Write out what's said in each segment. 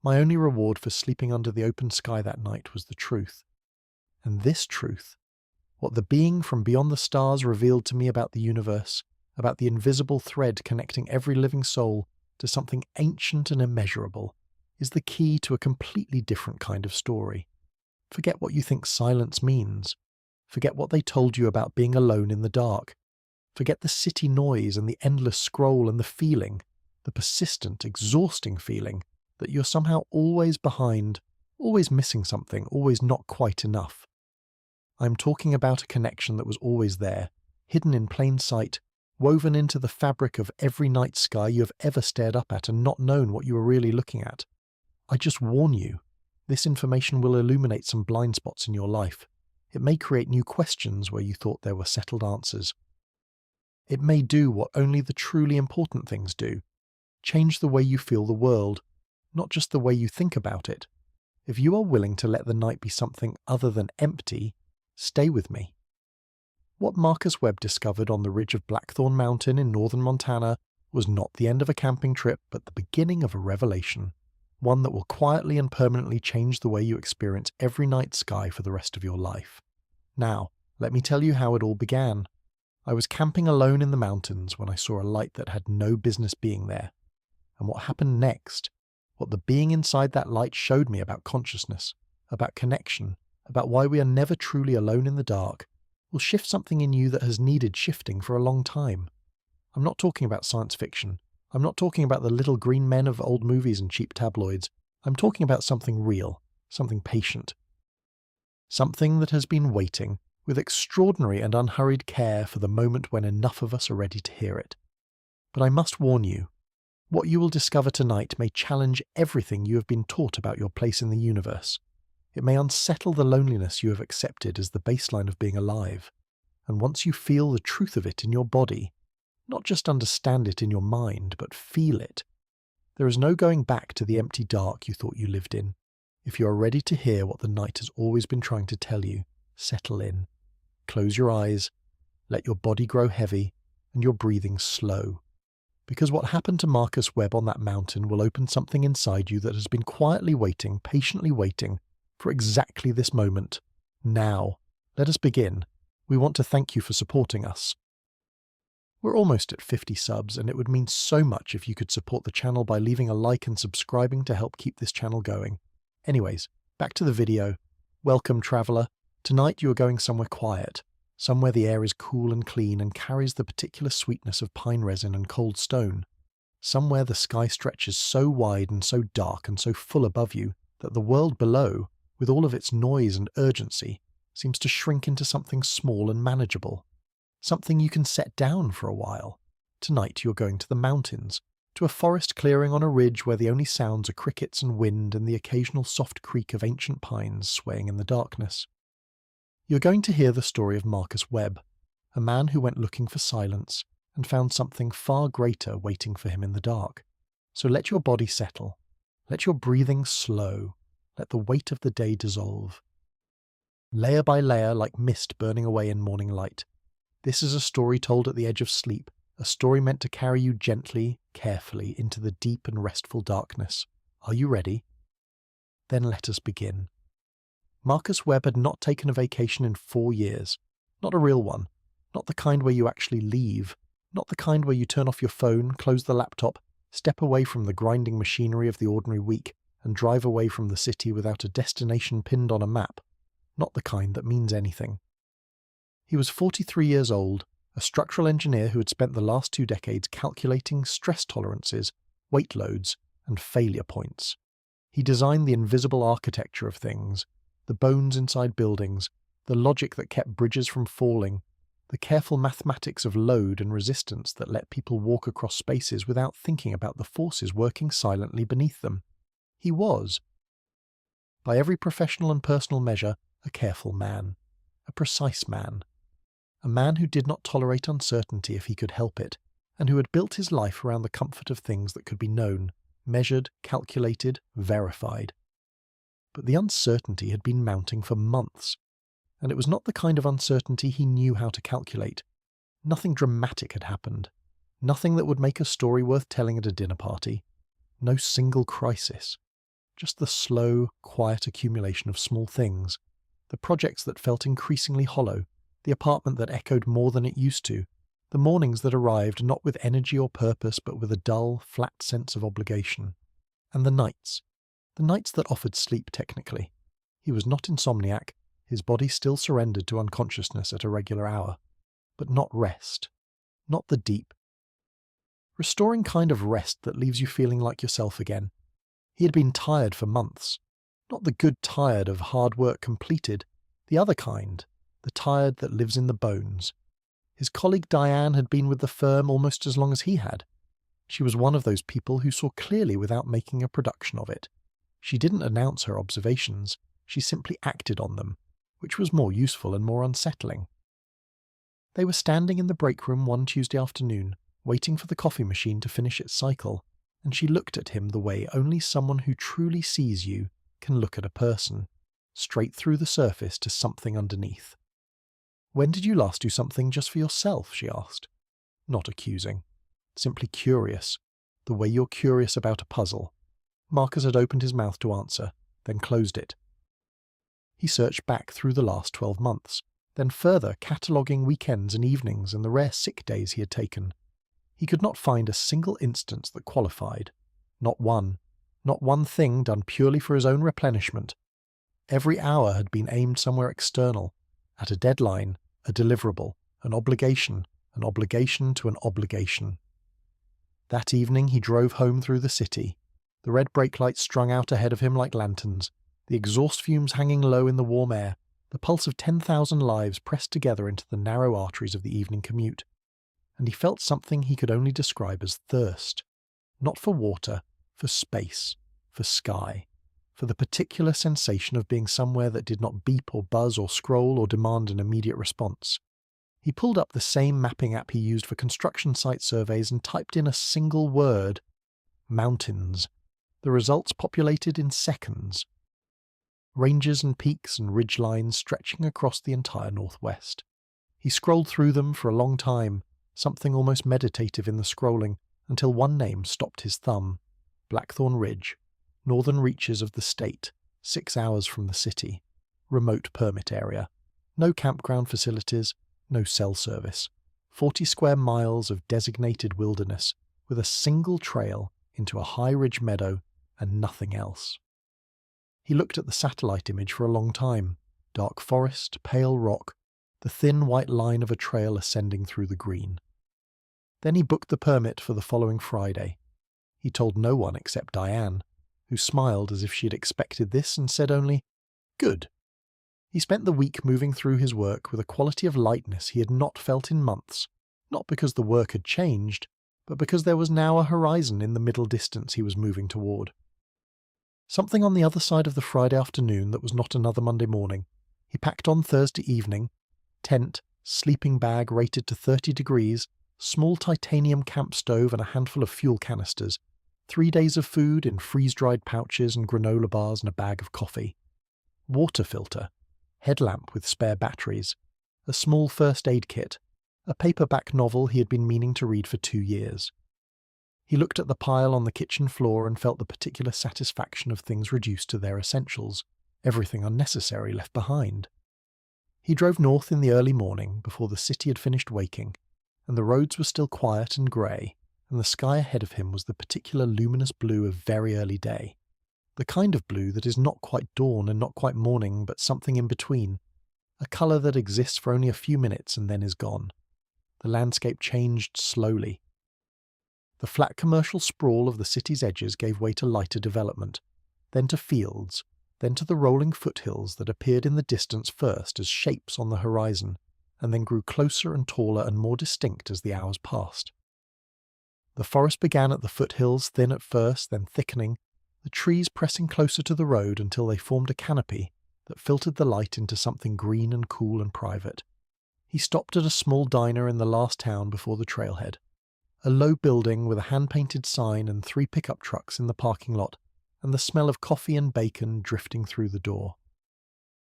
My only reward for sleeping under the open sky that night was the truth. And this truth, what the being from beyond the stars revealed to me about the universe, about the invisible thread connecting every living soul to something ancient and immeasurable, is the key to a completely different kind of story. Forget what you think silence means. Forget what they told you about being alone in the dark. Forget the city noise and the endless scroll and the feeling, the persistent, exhausting feeling that you're somehow always behind, always missing something, always not quite enough. I'm talking about a connection that was always there, hidden in plain sight, woven into the fabric of every night sky you have ever stared up at and not known what you were really looking at. I just warn you, this information will illuminate some blind spots in your life. It may create new questions where you thought there were settled answers. It may do what only the truly important things do. Change the way you feel the world, not just the way you think about it. If you are willing to let the night be something other than empty, stay with me. What Marcus Webb discovered on the ridge of Blackthorn Mountain in northern Montana was not the end of a camping trip, but the beginning of a revelation. One that will quietly and permanently change the way you experience every night sky for the rest of your life. Now, let me tell you how it all began. I was camping alone in the mountains when I saw a light that had no business being there. And what happened next, what the being inside that light showed me about consciousness, about connection, about why we are never truly alone in the dark, will shift something in you that has needed shifting for a long time. I'm not talking about science fiction. I'm not talking about the little green men of old movies and cheap tabloids. I'm talking about something real, something patient. Something that has been waiting, with extraordinary and unhurried care, for the moment when enough of us are ready to hear it. But I must warn you, what you will discover tonight may challenge everything you have been taught about your place in the universe. It may unsettle the loneliness you have accepted as the baseline of being alive. And once you feel the truth of it in your body, not just understand it in your mind, but feel it, there is no going back to the empty dark you thought you lived in. If you are ready to hear what the night has always been trying to tell you, settle in. Close your eyes, let your body grow heavy, and your breathing slow. Because what happened to Marcus Webb on that mountain will open something inside you that has been quietly waiting, patiently waiting, for exactly this moment. Now, let us begin. We want to thank you for supporting us. We're almost at 50 subs, and it would mean so much if you could support the channel by leaving a like and subscribing to help keep this channel going. Anyways, back to the video. Welcome, traveller. Tonight you are going somewhere quiet, somewhere the air is cool and clean and carries the particular sweetness of pine resin and cold stone. Somewhere the sky stretches so wide and so dark and so full above you that the world below, with all of its noise and urgency, seems to shrink into something small and manageable. Something you can set down for a while. Tonight you're going to the mountains, to a forest clearing on a ridge where the only sounds are crickets and wind and the occasional soft creak of ancient pines swaying in the darkness. You're going to hear the story of Marcus Webb, a man who went looking for silence and found something far greater waiting for him in the dark. So let your body settle. Let your breathing slow. Let the weight of the day dissolve. Layer by layer, like mist burning away in morning light. This is a story told at the edge of sleep, a story meant to carry you gently, carefully into the deep and restful darkness. Are you ready? Then let us begin. Marcus Webb had not taken a vacation in 4 years. Not a real one. Not the kind where you actually leave. Not the kind where you turn off your phone, close the laptop, step away from the grinding machinery of the ordinary week, and drive away from the city without a destination pinned on a map. Not the kind that means anything. He was 43 years old, a structural engineer who had spent the last 2 decades calculating stress tolerances, weight loads, and failure points. He designed the invisible architecture of things, the bones inside buildings, the logic that kept bridges from falling, the careful mathematics of load and resistance that let people walk across spaces without thinking about the forces working silently beneath them. He was, by every professional and personal measure, a careful man, a precise man, a man who did not tolerate uncertainty if he could help it, and who had built his life around the comfort of things that could be known, measured, calculated, verified. But the uncertainty had been mounting for months, and it was not the kind of uncertainty he knew how to calculate. Nothing dramatic had happened, nothing that would make a story worth telling at a dinner party, no single crisis. just the slow, quiet accumulation of small things, the projects that felt increasingly hollow, the apartment that echoed more than it used to, the mornings that arrived not with energy or purpose but with a dull, flat sense of obligation. And the nights that offered sleep technically. He was not insomniac, his body still surrendered to unconsciousness at a regular hour. But not rest. Not the deep, restoring kind of rest that leaves you feeling like yourself again. He had been tired for months. Not the good tired of hard work completed, the other kind, the tired that lives in the bones. His colleague Diane had been with the firm almost as long as he had. She was one of those people who saw clearly without making a production of it. She didn't announce her observations, she simply acted on them, which was more useful and more unsettling. They were standing in the break room one Tuesday afternoon, waiting for the coffee machine to finish its cycle, and she looked at him the way only someone who truly sees you can look at a person, straight through the surface to something underneath. "When did you last do something just for yourself?" she asked. Not accusing, simply curious, the way you're curious about a puzzle. Marcus had opened his mouth to answer, then closed it. He searched back through the last 12 months, then further cataloguing weekends and evenings and the rare sick days he had taken. He could not find a single instance that qualified. Not one thing done purely for his own replenishment. Every hour had been aimed somewhere external, at a deadline, a deliverable, an obligation to an obligation. That evening he drove home through the city, the red brake lights strung out ahead of him like lanterns, the exhaust fumes hanging low in the warm air, the pulse of 10,000 lives pressed together into the narrow arteries of the evening commute. And he felt something he could only describe as thirst. Not for water, for space, for sky, for the particular sensation of being somewhere that did not beep or buzz or scroll or demand an immediate response. He pulled up the same mapping app he used for construction site surveys and typed in a single word: mountains. The results populated in seconds. Ranges and peaks and ridge lines stretching across the entire northwest. He scrolled through them for a long time, something almost meditative in the scrolling, until one name stopped his thumb: Blackthorn Ridge, northern reaches of the state, 6 hours from the city, remote permit area, no campground facilities, no cell service, 40 square miles of designated wilderness, with a single trail into a high-ridge meadow and nothing else. He looked at the satellite image for a long time: dark forest, pale rock, the thin white line of a trail ascending through the green. Then he booked the permit for the following Friday. He told no one except Diane, who smiled as if she had expected this and said only, "Good." He spent the week moving through his work with a quality of lightness he had not felt in months, not because the work had changed, but because there was now a horizon in the middle distance he was moving toward. Something on the other side of the Friday afternoon that was not another Monday morning. He packed on Thursday evening: tent, sleeping bag rated to 30 degrees, small titanium camp stove and a handful of fuel canisters, 3 days of food in freeze-dried pouches and granola bars and a bag of coffee. Water filter, headlamp with spare batteries, a small first aid kit, a paperback novel he had been meaning to read for 2 years. He looked at the pile on the kitchen floor and felt the particular satisfaction of things reduced to their essentials, everything unnecessary left behind. He drove north in the early morning, before the city had finished waking, and the roads were still quiet and grey, and the sky ahead of him was the particular luminous blue of very early day. The kind of blue that is not quite dawn and not quite morning, but something in between, a colour that exists for only a few minutes and then is gone. The landscape changed slowly. The flat commercial sprawl of the city's edges gave way to lighter development, then to fields, then to the rolling foothills that appeared in the distance first as shapes on the horizon, and then grew closer and taller and more distinct as the hours passed. The forest began at the foothills, thin at first, then thickening, the trees pressing closer to the road until they formed a canopy that filtered the light into something green and cool and private. He stopped at a small diner in the last town before the trailhead. A low building with a hand-painted sign and 3 pickup trucks in the parking lot, and the smell of coffee and bacon drifting through the door.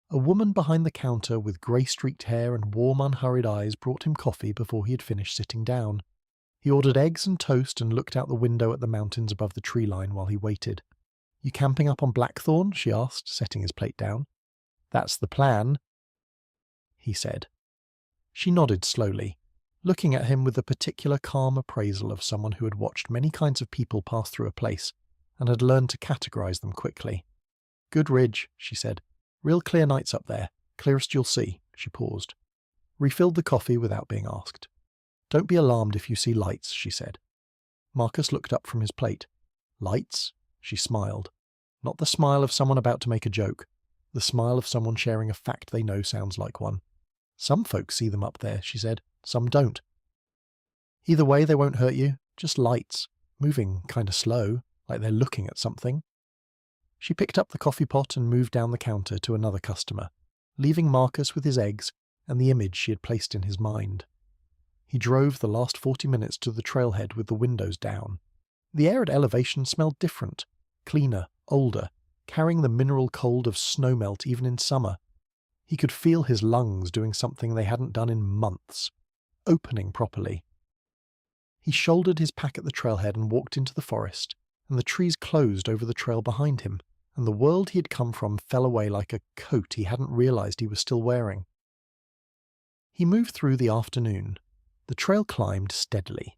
A woman behind the counter with grey-streaked hair and warm, unhurried eyes brought him coffee before he had finished sitting down. He ordered eggs and toast and looked out the window at the mountains above the tree line while he waited. "You camping up on Blackthorn?" she asked, setting his plate down. "That's the plan," he said. She nodded slowly, looking at him with a particular calm appraisal of someone who had watched many kinds of people pass through a place and had learned to categorize them quickly. "Good ridge," she said. "Real clear nights up there. Clearest you'll see." She paused. Refilled the coffee without being asked. "Don't be alarmed if you see lights," she said. Marcus looked up from his plate. "Lights?" She smiled. Not the smile of someone about to make a joke. The smile of someone sharing a fact they know sounds like one. "Some folks see them up there," she said. "Some don't. Either way, they won't hurt you. Just lights. Moving kinda slow, like they're looking at something." She picked up the coffee pot and moved down the counter to another customer, leaving Marcus with his eggs and the image she had placed in his mind. He drove the last 40 minutes to the trailhead with the windows down. The air at elevation smelled different, cleaner, older, carrying the mineral cold of snowmelt even in summer. He could feel his lungs doing something they hadn't done in months, opening properly. He shouldered his pack at the trailhead and walked into the forest, and the trees closed over the trail behind him, and the world he had come from fell away like a coat he hadn't realized he was still wearing. He moved through the afternoon. The trail climbed steadily.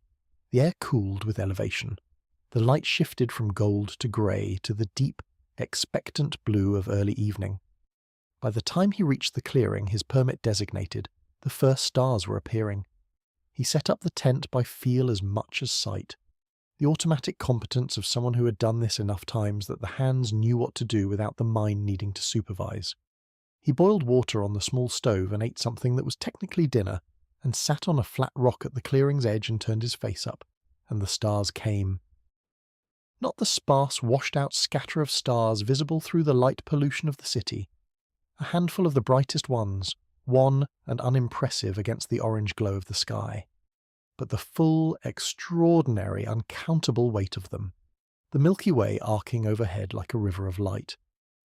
The air cooled with elevation. The light shifted from gold to grey to the deep, expectant blue of early evening. By the time he reached the clearing his permit designated, the first stars were appearing. He set up the tent by feel as much as sight. The automatic competence of someone who had done this enough times that the hands knew what to do without the mind needing to supervise. He boiled water on the small stove and ate something that was technically dinner, and sat on a flat rock at the clearing's edge and turned his face up, and the stars came. Not the sparse, washed-out scatter of stars visible through the light pollution of the city. A handful of the brightest ones, wan and unimpressive against the orange glow of the sky. But the full, extraordinary, uncountable weight of them. The Milky Way arcing overhead like a river of light.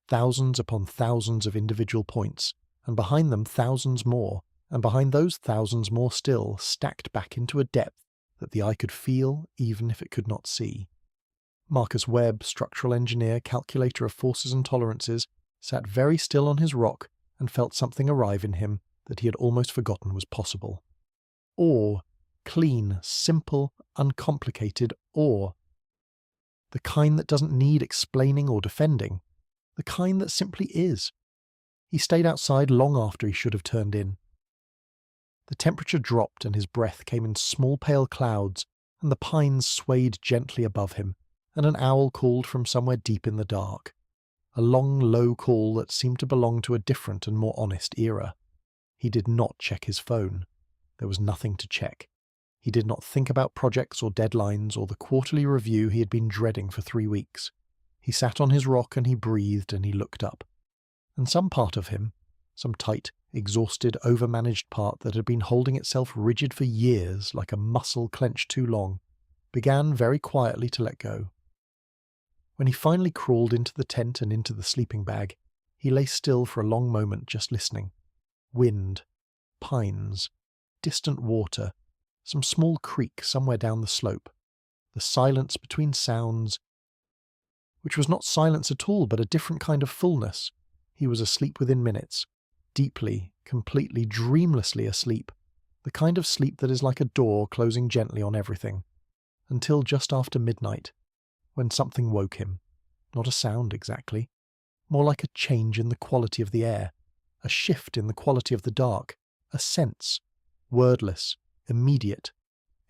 Thousands upon thousands of individual points, and behind them thousands more, and behind those thousands more still, stacked back into a depth that the eye could feel even if it could not see. Marcus Webb, structural engineer, calculator of forces and tolerances, sat very still on his rock and felt something arrive in him that he had almost forgotten was possible. Awe. Clean, simple, uncomplicated awe. The kind that doesn't need explaining or defending. The kind that simply is. He stayed outside long after he should have turned in. The temperature dropped and his breath came in small pale clouds, and the pines swayed gently above him, and an owl called from somewhere deep in the dark. A long, low call that seemed to belong to a different and more honest era. He did not check his phone. There was nothing to check. He did not think about projects or deadlines or the quarterly review he had been dreading for 3 weeks. He sat on his rock and he breathed and he looked up. And some part of him, some tight, exhausted, overmanaged part that had been holding itself rigid for years like a muscle clenched too long, began very quietly to let go. When he finally crawled into the tent and into the sleeping bag, he lay still for a long moment just listening. Wind, pines, distant water, some small creek somewhere down the slope, the silence between sounds, which was not silence at all but a different kind of fullness. He was asleep within minutes, deeply, completely, dreamlessly asleep, the kind of sleep that is like a door closing gently on everything, until just after midnight, when something woke him. Not a sound exactly, more like a change in the quality of the air, a shift in the quality of the dark, a sense, wordless, immediate,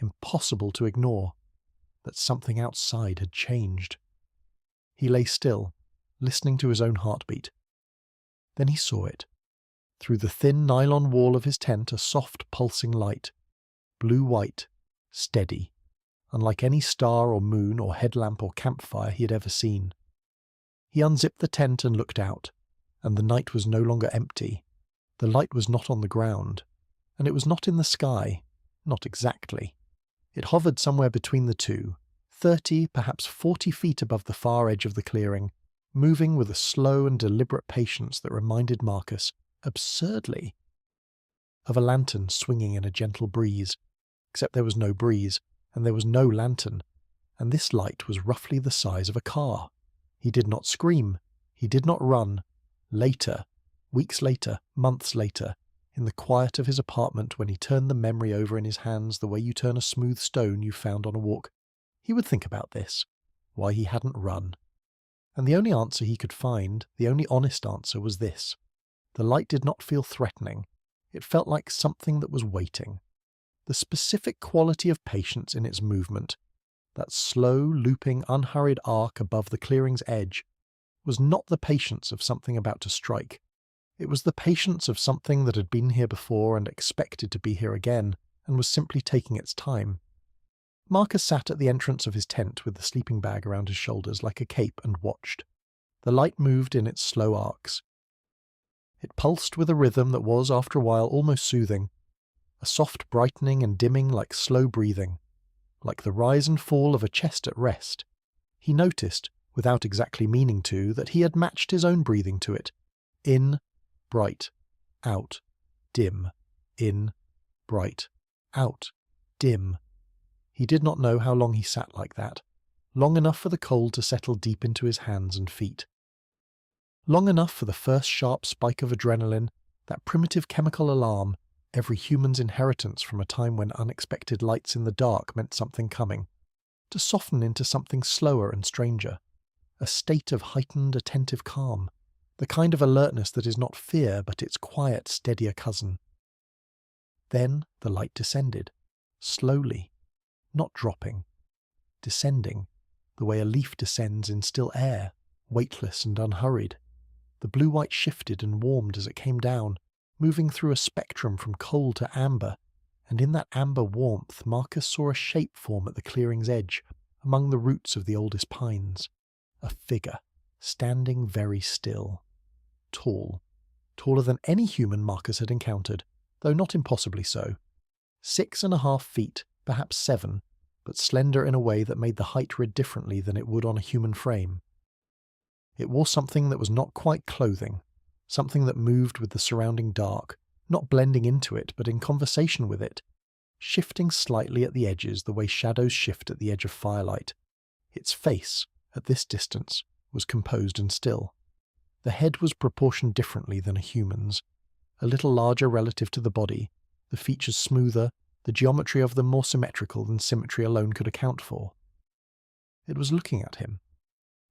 impossible to ignore, that something outside had changed. He lay still, listening to his own heartbeat. Then he saw it. Through the thin nylon wall of his tent, a soft pulsing light, blue-white, steady, unlike any star or moon or headlamp or campfire he had ever seen. He unzipped the tent and looked out, and the night was no longer empty. The light was not on the ground, and it was not in the sky, not exactly. It hovered somewhere between the two, 30, perhaps 40 feet above the far edge of the clearing, moving with a slow and deliberate patience that reminded Marcus, absurdly, of a lantern swinging in a gentle breeze, except there was no breeze, and there was no lantern, and this light was roughly the size of a car. He did not scream. He did not run. Later, weeks later, months later, in the quiet of his apartment when he turned the memory over in his hands the way you turn a smooth stone you found on a walk, he would think about this, why he hadn't run. And the only answer he could find, the only honest answer, was this. The light did not feel threatening. It felt like something that was waiting. The specific quality of patience in its movement, that slow, looping, unhurried arc above the clearing's edge, was not the patience of something about to strike. It was the patience of something that had been here before and expected to be here again, and was simply taking its time. Marcus sat at the entrance of his tent with the sleeping bag around his shoulders like a cape and watched. The light moved in its slow arcs. It pulsed with a rhythm that was, after a while, almost soothing, a soft brightening and dimming like slow breathing, like the rise and fall of a chest at rest. He noticed, without exactly meaning to, that he had matched his own breathing to it. In, bright, out, dim, in, bright, out, dim. He did not know how long he sat like that, long enough for the cold to settle deep into his hands and feet. Long enough for the first sharp spike of adrenaline, that primitive chemical alarm, every human's inheritance from a time when unexpected lights in the dark meant something coming, to soften into something slower and stranger, a state of heightened, attentive calm, the kind of alertness that is not fear but its quiet, steadier cousin. Then the light descended, slowly, not dropping, descending, the way a leaf descends in still air, weightless and unhurried. The blue-white shifted and warmed as it came down, moving through a spectrum from cold to amber, and in that amber warmth Marcus saw a shape form at the clearing's edge, among the roots of the oldest pines. A figure, standing very still. Tall. Taller than any human Marcus had encountered, though not impossibly so. 6.5 feet, perhaps 7, but slender in a way that made the height read differently than it would on a human frame. It wore something that was not quite clothing, something that moved with the surrounding dark, not blending into it, but in conversation with it, shifting slightly at the edges the way shadows shift at the edge of firelight. Its face, at this distance, was composed and still. The head was proportioned differently than a human's, a little larger relative to the body, the features smoother, the geometry of them more symmetrical than symmetry alone could account for. It was looking at him.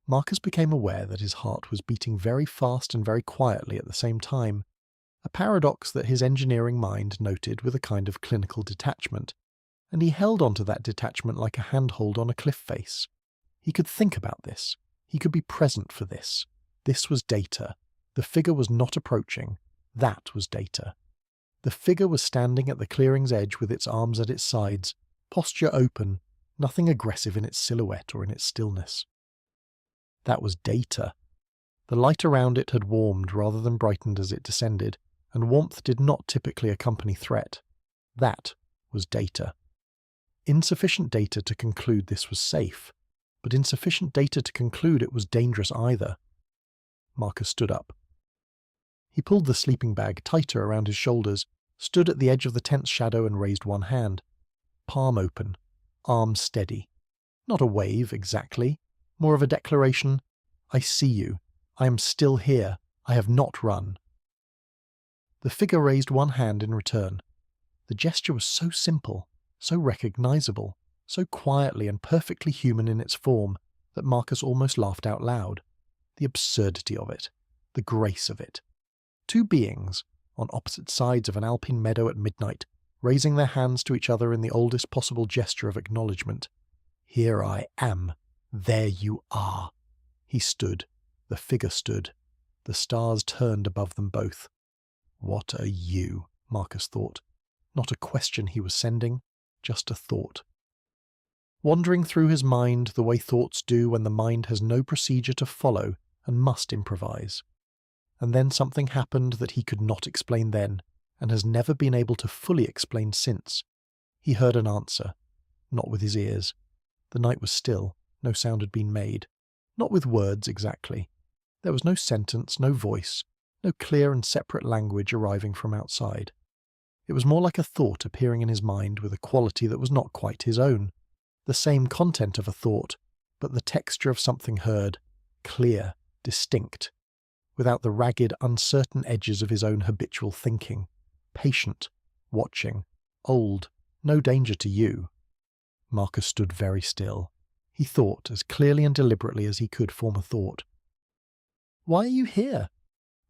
Marcus became aware that his heart was beating very fast and very quietly at the same time, a paradox that his engineering mind noted with a kind of clinical detachment, and he held on to that detachment like a handhold on a cliff face. He could think about this. He could be present for this. This was data. The figure was not approaching. That was data. The figure was standing at the clearing's edge with its arms at its sides, posture open, nothing aggressive in its silhouette or in its stillness. That was data. The light around it had warmed rather than brightened as it descended, and warmth did not typically accompany threat. That was data. Insufficient data to conclude this was safe, but insufficient data to conclude it was dangerous either. Marcus stood up. He pulled the sleeping bag tighter around his shoulders, stood at the edge of the tent's shadow and raised one hand. Palm open, arm steady. Not a wave, exactly. More of a declaration, I see you. I am still here. I have not run. The figure raised one hand in return. The gesture was so simple, so recognizable, so quietly and perfectly human in its form, that Marcus almost laughed out loud. The absurdity of it, the grace of it. Two beings, on opposite sides of an alpine meadow at midnight, raising their hands to each other in the oldest possible gesture of acknowledgement. Here I am. There you are. He stood. The figure stood. The stars turned above them both. What are you? Marcus thought. Not a question he was sending, just a thought. Wandering through his mind the way thoughts do when the mind has no procedure to follow and must improvise. And then something happened that he could not explain then, and has never been able to fully explain since. He heard an answer, not with his ears. The night was still, no sound had been made. Not with words exactly. There was no sentence, no voice, no clear and separate language arriving from outside. It was more like a thought appearing in his mind with a quality that was not quite his own. The same content of a thought, but the texture of something heard, clear, distinct, without the ragged, uncertain edges of his own habitual thinking, patient, watching, old, no danger to you. Marcus stood very still. He thought, as clearly and deliberately as he could form a thought. "Why are you here?"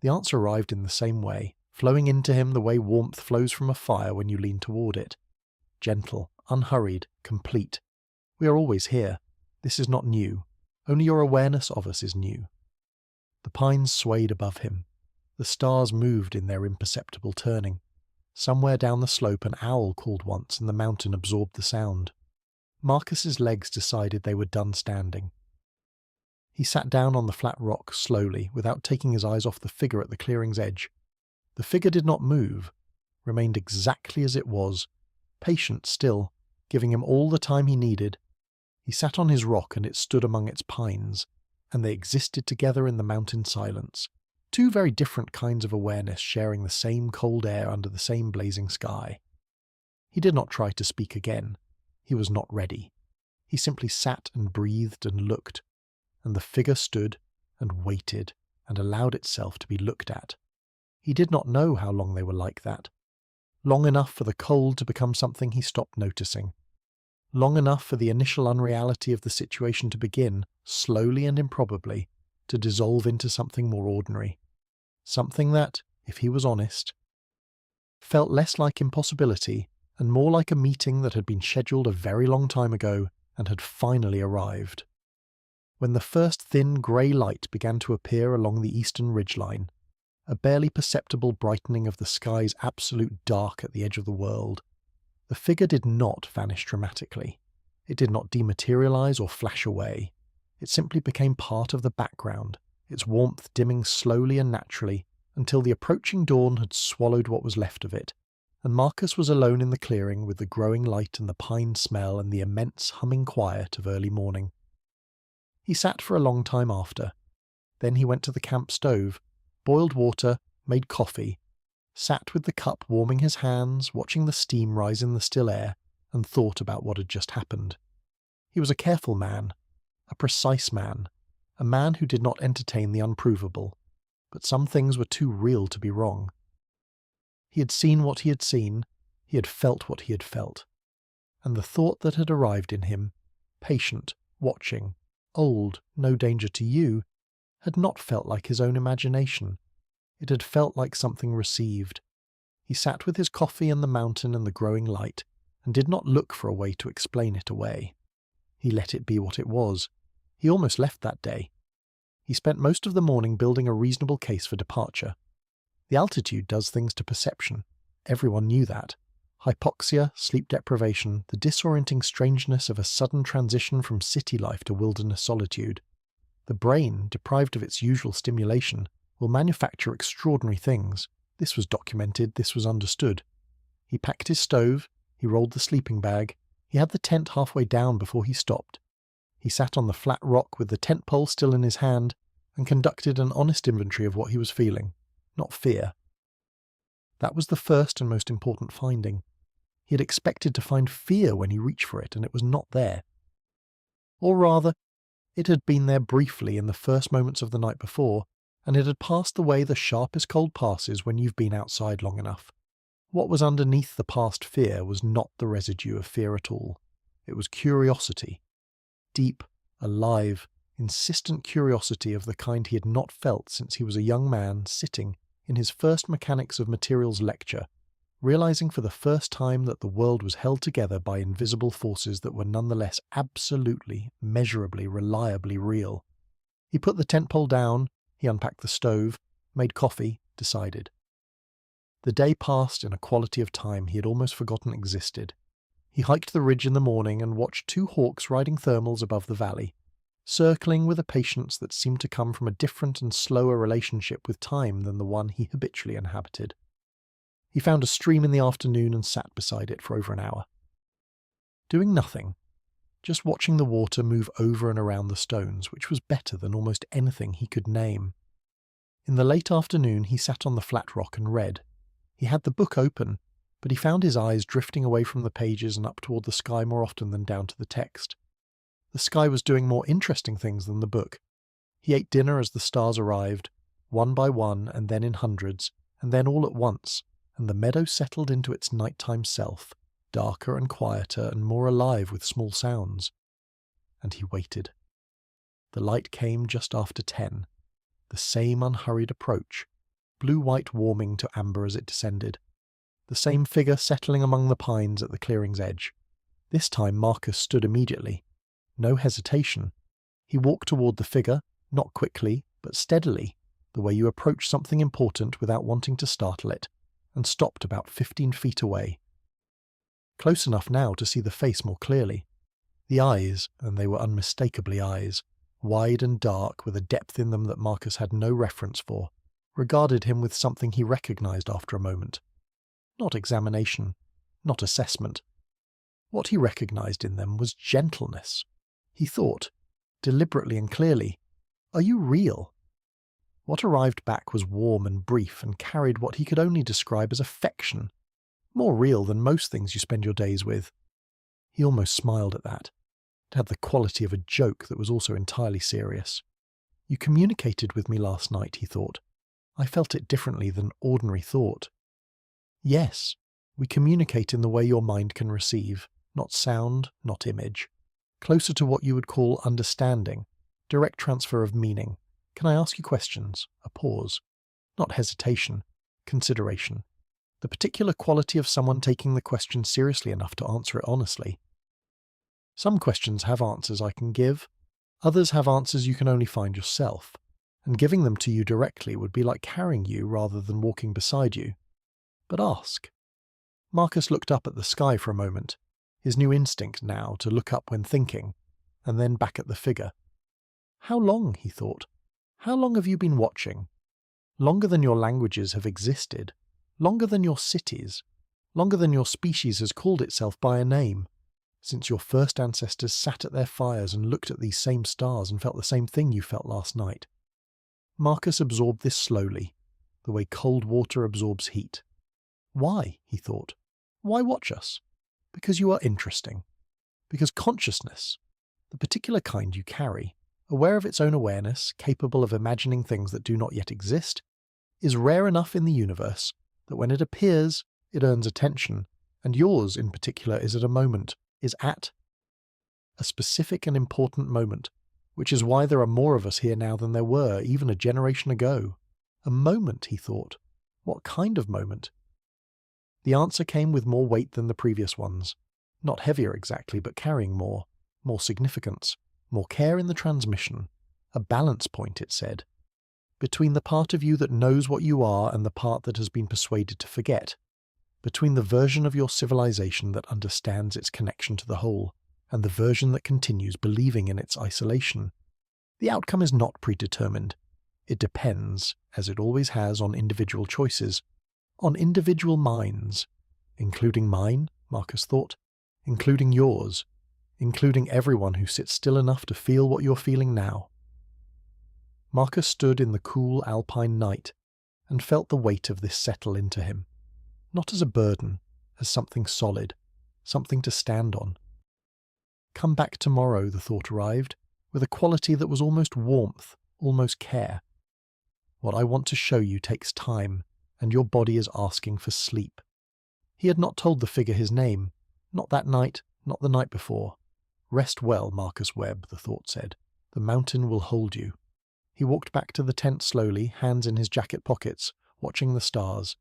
The answer arrived in the same way, flowing into him the way warmth flows from a fire when you lean toward it. Gentle, unhurried, complete. We are always here. This is not new. Only your awareness of us is new. The pines swayed above him. The stars moved in their imperceptible turning. Somewhere down the slope an owl called once, and the mountain absorbed the sound. Marcus's legs decided they were done standing. He sat down on the flat rock slowly, without taking his eyes off the figure at the clearing's edge. The figure did not move, remained exactly as it was, patient still, giving him all the time he needed. He sat on his rock and it stood among its pines, and they existed together in the mountain silence, two very different kinds of awareness sharing the same cold air under the same blazing sky. He did not try to speak again. He was not ready. He simply sat and breathed and looked, and the figure stood and waited and allowed itself to be looked at. He did not know how long they were like that. Long enough for the cold to become something he stopped noticing. Long enough for the initial unreality of the situation to begin, slowly and improbably, to dissolve into something more ordinary. Something that, if he was honest, felt less like impossibility and more like a meeting that had been scheduled a very long time ago and had finally arrived. When the first thin grey light began to appear along the eastern ridgeline, a barely perceptible brightening of the sky's absolute dark at the edge of the world, the figure did not vanish dramatically. It did not dematerialize or flash away. It simply became part of the background, its warmth dimming slowly and naturally until the approaching dawn had swallowed what was left of it, and Marcus was alone in the clearing with the growing light and the pine smell and the immense humming quiet of early morning. He sat for a long time after. Then he went to the camp stove, boiled water, made coffee, sat with the cup warming his hands, watching the steam rise in the still air, and thought about what had just happened. He was a careful man, a precise man, a man who did not entertain the unprovable, but some things were too real to be wrong. He had seen what he had seen, he had felt what he had felt, and the thought that had arrived in him, patient, watching, old, no danger to you, had not felt like his own imagination. It had felt like something received. He sat with his coffee and the mountain and the growing light, and did not look for a way to explain it away. He let it be what it was. He almost left that day. He spent most of the morning building a reasonable case for departure. The altitude does things to perception. Everyone knew that. Hypoxia, sleep deprivation, the disorienting strangeness of a sudden transition from city life to wilderness solitude. The brain, deprived of its usual stimulation, will manufacture extraordinary things. This was documented, this was understood. He packed his stove, he rolled the sleeping bag, he had the tent halfway down before he stopped. He sat on the flat rock with the tent pole still in his hand, and conducted an honest inventory of what he was feeling, not fear. That was the first and most important finding. He had expected to find fear when he reached for it, and it was not there. Or rather, it had been there briefly in the first moments of the night before, and it had passed the way the sharpest cold passes when you've been outside long enough. What was underneath the past fear was not the residue of fear at all. It was curiosity. Deep, alive, insistent curiosity of the kind he had not felt since he was a young man sitting in his first Mechanics of Materials lecture, realizing for the first time that the world was held together by invisible forces that were nonetheless absolutely, measurably, reliably real. He put the tent pole down, he unpacked the stove, made coffee, decided. The day passed in a quality of time he had almost forgotten existed. He hiked the ridge in the morning and watched two hawks riding thermals above the valley, circling with a patience that seemed to come from a different and slower relationship with time than the one he habitually inhabited. He found a stream in the afternoon and sat beside it for over an hour. Doing nothing, just watching the water move over and around the stones, which was better than almost anything he could name. In the late afternoon he sat on the flat rock and read. He had the book open, but he found his eyes drifting away from the pages and up toward the sky more often than down to the text. The sky was doing more interesting things than the book. He ate dinner as the stars arrived, one by one and then in hundreds, and then all at once, and the meadow settled into its nighttime self, darker and quieter and more alive with small sounds. And he waited. The light came just after 10, the same unhurried approach, blue-white warming to amber as it descended, the same figure settling among the pines at the clearing's edge. This time Marcus stood immediately. No hesitation. He walked toward the figure, not quickly, but steadily, the way you approach something important without wanting to startle it, and stopped about 15 feet away. Close enough now to see the face more clearly. The eyes, and they were unmistakably eyes, wide and dark with a depth in them that Marcus had no reference for, regarded him with something he recognized after a moment. Not examination, not assessment. What he recognized in them was gentleness. He thought, deliberately and clearly, "Are you real?" What arrived back was warm and brief and carried what he could only describe as affection, more real than most things you spend your days with. He almost smiled at that. It had the quality of a joke that was also entirely serious. "You communicated with me last night," he thought. "I felt it differently than ordinary thought." "Yes, we communicate in the way your mind can receive, not sound, not image. Closer to what you would call understanding, direct transfer of meaning. Can I ask you questions?" A pause. Not hesitation, consideration. The particular quality of someone taking the question seriously enough to answer it honestly. Some questions have answers I can give. Others have answers you can only find yourself, and giving them to you directly would be like carrying you rather than walking beside you. But ask. Marcus looked up at the sky for a moment, his new instinct now to look up when thinking, and then back at the figure. "How long?" he thought. "How long have you been watching? Longer than your languages have existed, longer than your cities, longer than your species has called itself by a name, since your first ancestors sat at their fires and looked at these same stars and felt the same thing you felt last night." Marcus absorbed this slowly, the way cold water absorbs heat. "Why?" he thought. "Why watch us? Because you are interesting. Because consciousness, the particular kind you carry, aware of its own awareness, capable of imagining things that do not yet exist, is rare enough in the universe that when it appears, it earns attention, and yours in particular is at a specific and important moment, which is why there are more of us here now than there were even a generation ago. A moment, he thought. What kind of moment? The answer came with more weight than the previous ones. Not heavier exactly, but carrying more significance, more care in the transmission. A balance point, it said, between the part of you that knows what you are and the part that has been persuaded to forget, between the version of your civilization that understands its connection to the whole, and the version that continues believing in its isolation. The outcome is not predetermined. It depends, as it always has, on individual choices, on individual minds, including mine, Marcus thought, including yours, including everyone who sits still enough to feel what you're feeling now. Marcus stood in the cool alpine night and felt the weight of this settle into him, not as a burden, as something solid, something to stand on. Come back tomorrow, the thought arrived, with a quality that was almost warmth, almost care. What I want to show you takes time, and your body is asking for sleep. He had not told the figure his name, not that night, not the night before. Rest well, Marcus Webb, the thought said. The mountain will hold you. He walked back to the tent slowly, hands in his jacket pockets, watching the stars.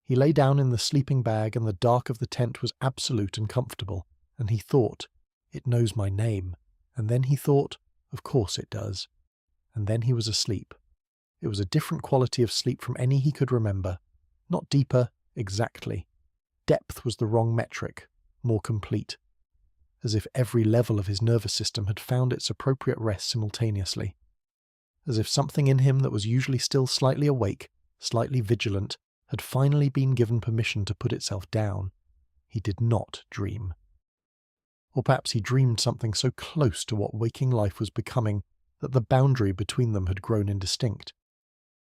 He lay down in the sleeping bag, and the dark of the tent was absolute and comfortable, and he thought, it knows my name. And then he thought, of course it does. And then he was asleep. It was a different quality of sleep from any he could remember. Not deeper, exactly. Depth was the wrong metric, more complete. As if every level of his nervous system had found its appropriate rest simultaneously. As if something in him that was usually still slightly awake, slightly vigilant, had finally been given permission to put itself down. He did not dream. Or perhaps he dreamed something so close to what waking life was becoming that the boundary between them had grown indistinct.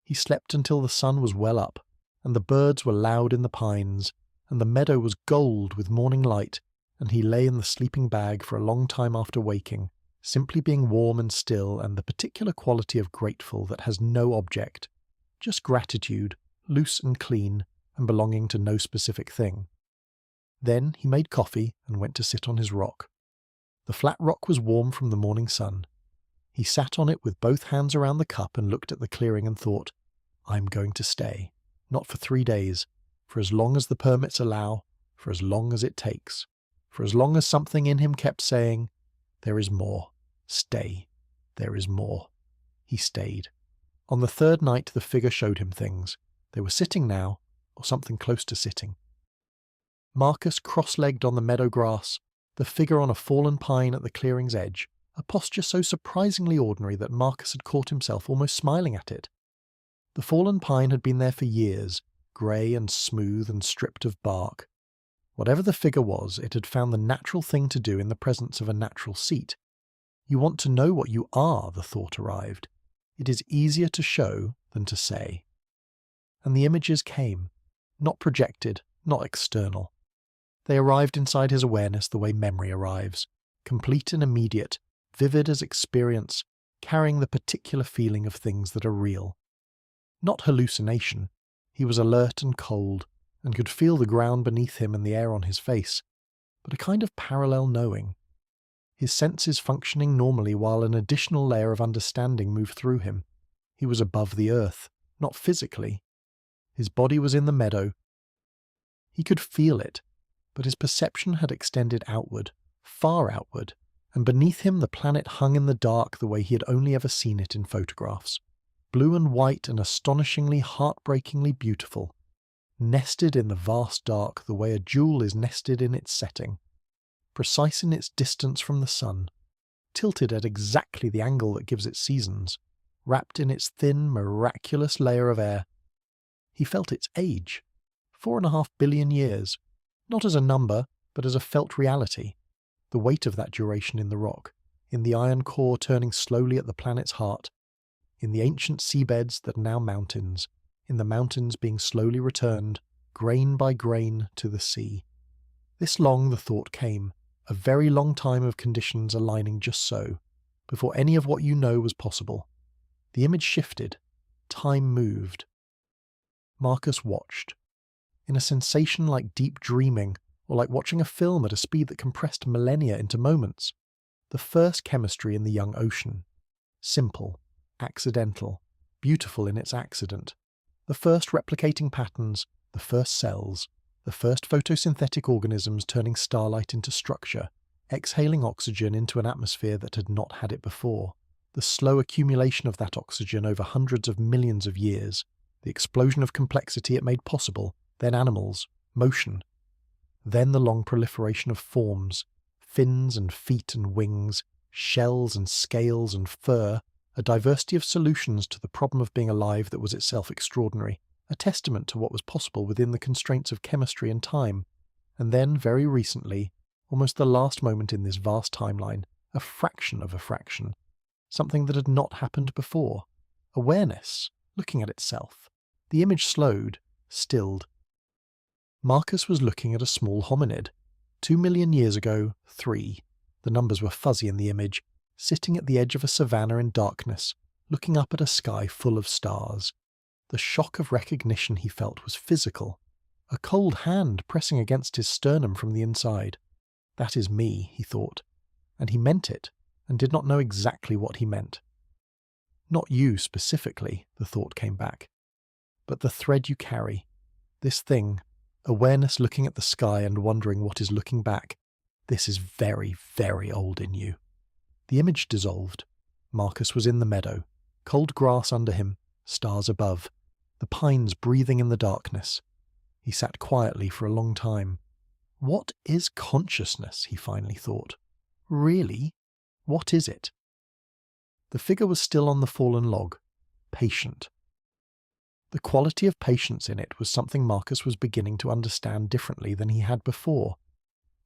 He slept until the sun was well up, and the birds were loud in the pines, and the meadow was gold with morning light, and he lay in the sleeping bag for a long time after waking, simply being warm and still, and the particular quality of grateful that has no object, just gratitude, loose and clean, and belonging to no specific thing. Then he made coffee and went to sit on his rock. The flat rock was warm from the morning sun. He sat on it with both hands around the cup and looked at the clearing and thought, I'm going to stay, not for 3 days, for as long as the permits allow, for as long as it takes, for as long as something in him kept saying, there is more, stay, there is more. He stayed. On the third night the figure showed him things. They were sitting now, or something close to sitting. Marcus cross-legged on the meadow grass, the figure on a fallen pine at the clearing's edge, a posture so surprisingly ordinary that Marcus had caught himself almost smiling at it. The fallen pine had been there for years, grey and smooth and stripped of bark. Whatever the figure was, it had found the natural thing to do in the presence of a natural seat. You want to know what you are, the thought arrived. It is easier to show than to say. And the images came, not projected, not external. They arrived inside his awareness the way memory arrives, complete and immediate, vivid as experience, carrying the particular feeling of things that are real. Not hallucination. He was alert and cold, and could feel the ground beneath him and the air on his face, but a kind of parallel knowing. His senses functioning normally while an additional layer of understanding moved through him. He was above the earth, not physically. His body was in the meadow. He could feel it, but his perception had extended outward, far outward, and beneath him the planet hung in the dark the way he had only ever seen it in photographs. Blue and white and astonishingly, heartbreakingly beautiful, nested in the vast dark the way a jewel is nested in its setting, precise in its distance from the sun, tilted at exactly the angle that gives it seasons, wrapped in its thin, miraculous layer of air. He felt its age, 4.5 billion years, not as a number, but as a felt reality, the weight of that duration in the rock, in the iron core turning slowly at the planet's heart, in the ancient seabeds that are now mountains, in the mountains being slowly returned, grain by grain, to the sea. This long, the thought came, a very long time of conditions aligning just so, before any of what you know was possible. The image shifted. Time moved. Marcus watched. In a sensation like deep dreaming, or like watching a film at a speed that compressed millennia into moments. The first chemistry in the young ocean. Simple, accidental, beautiful in its accident. The first replicating patterns, the first cells, the first photosynthetic organisms turning starlight into structure, exhaling oxygen into an atmosphere that had not had it before. The slow accumulation of that oxygen over hundreds of millions of years, the explosion of complexity it made possible, then animals, motion. Then the long proliferation of forms, fins and feet and wings, shells and scales and fur, a diversity of solutions to the problem of being alive that was itself extraordinary, a testament to what was possible within the constraints of chemistry and time. And then, very recently, almost the last moment in this vast timeline, a fraction of a fraction, something that had not happened before. Awareness, looking at itself. The image slowed, stilled. Marcus was looking at a small hominid. 2 million years ago, 3. The numbers were fuzzy in the image, sitting at the edge of a savanna in darkness, looking up at a sky full of stars. The shock of recognition he felt was physical. A cold hand pressing against his sternum from the inside. That is me, he thought. And he meant it, and did not know exactly what he meant. Not you specifically, the thought came back, but the thread you carry. This thing, awareness looking at the sky and wondering what is looking back, this is very, very old in you. The image dissolved. Marcus was in the meadow, cold grass under him, stars above, the pines breathing in the darkness. He sat quietly for a long time. What is consciousness, he finally thought. Really? What is it? The figure was still on the fallen log, patient. The quality of patience in it was something Marcus was beginning to understand differently than he had before.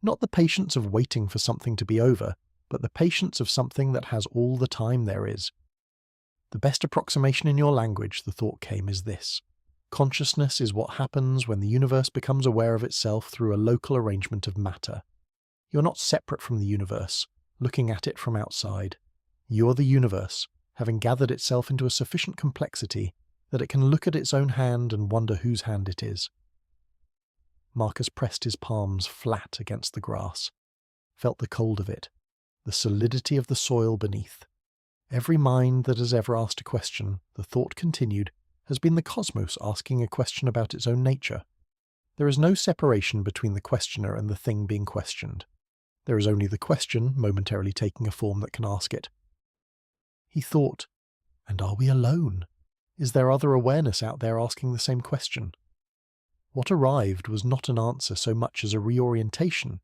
Not the patience of waiting for something to be over, but the patience of something that has all the time there is. The best approximation in your language, the thought came, is this. Consciousness is what happens when the universe becomes aware of itself through a local arrangement of matter. You're not separate from the universe, looking at it from outside. You're the universe, having gathered itself into a sufficient complexity that it can look at its own hand and wonder whose hand it is. Marcus pressed his palms flat against the grass, felt the cold of it, the solidity of the soil beneath. Every mind that has ever asked a question, the thought continued, has been the cosmos asking a question about its own nature. There is no separation between the questioner and the thing being questioned. There is only the question momentarily taking a form that can ask it. He thought, and are we alone? Is there other awareness out there asking the same question? What arrived was not an answer so much as a reorientation,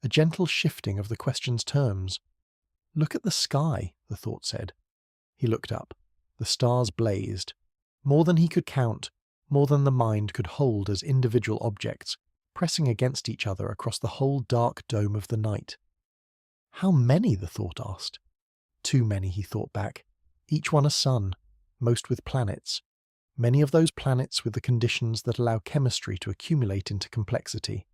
a gentle shifting of the question's terms. Look at the sky, the thought said. He looked up. The stars blazed. More than he could count, more than the mind could hold as individual objects, pressing against each other across the whole dark dome of the night. How many, the thought asked. Too many, he thought back. Each one a sun, most with planets. Many of those planets with the conditions that allow chemistry to accumulate into complexity.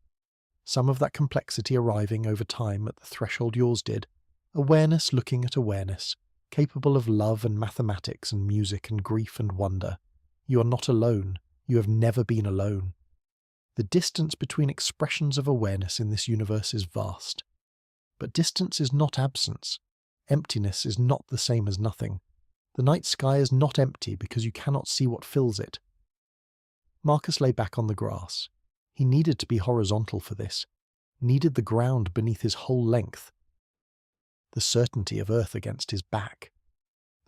Some of that complexity arriving over time at the threshold yours did. Awareness looking at awareness, capable of love and mathematics and music and grief and wonder. You are not alone. You have never been alone. The distance between expressions of awareness in this universe is vast. But distance is not absence. Emptiness is not the same as nothing. The night sky is not empty because you cannot see what fills it. Marcus lay back on the grass. He needed to be horizontal for this, needed the ground beneath his whole length. The certainty of earth against his back.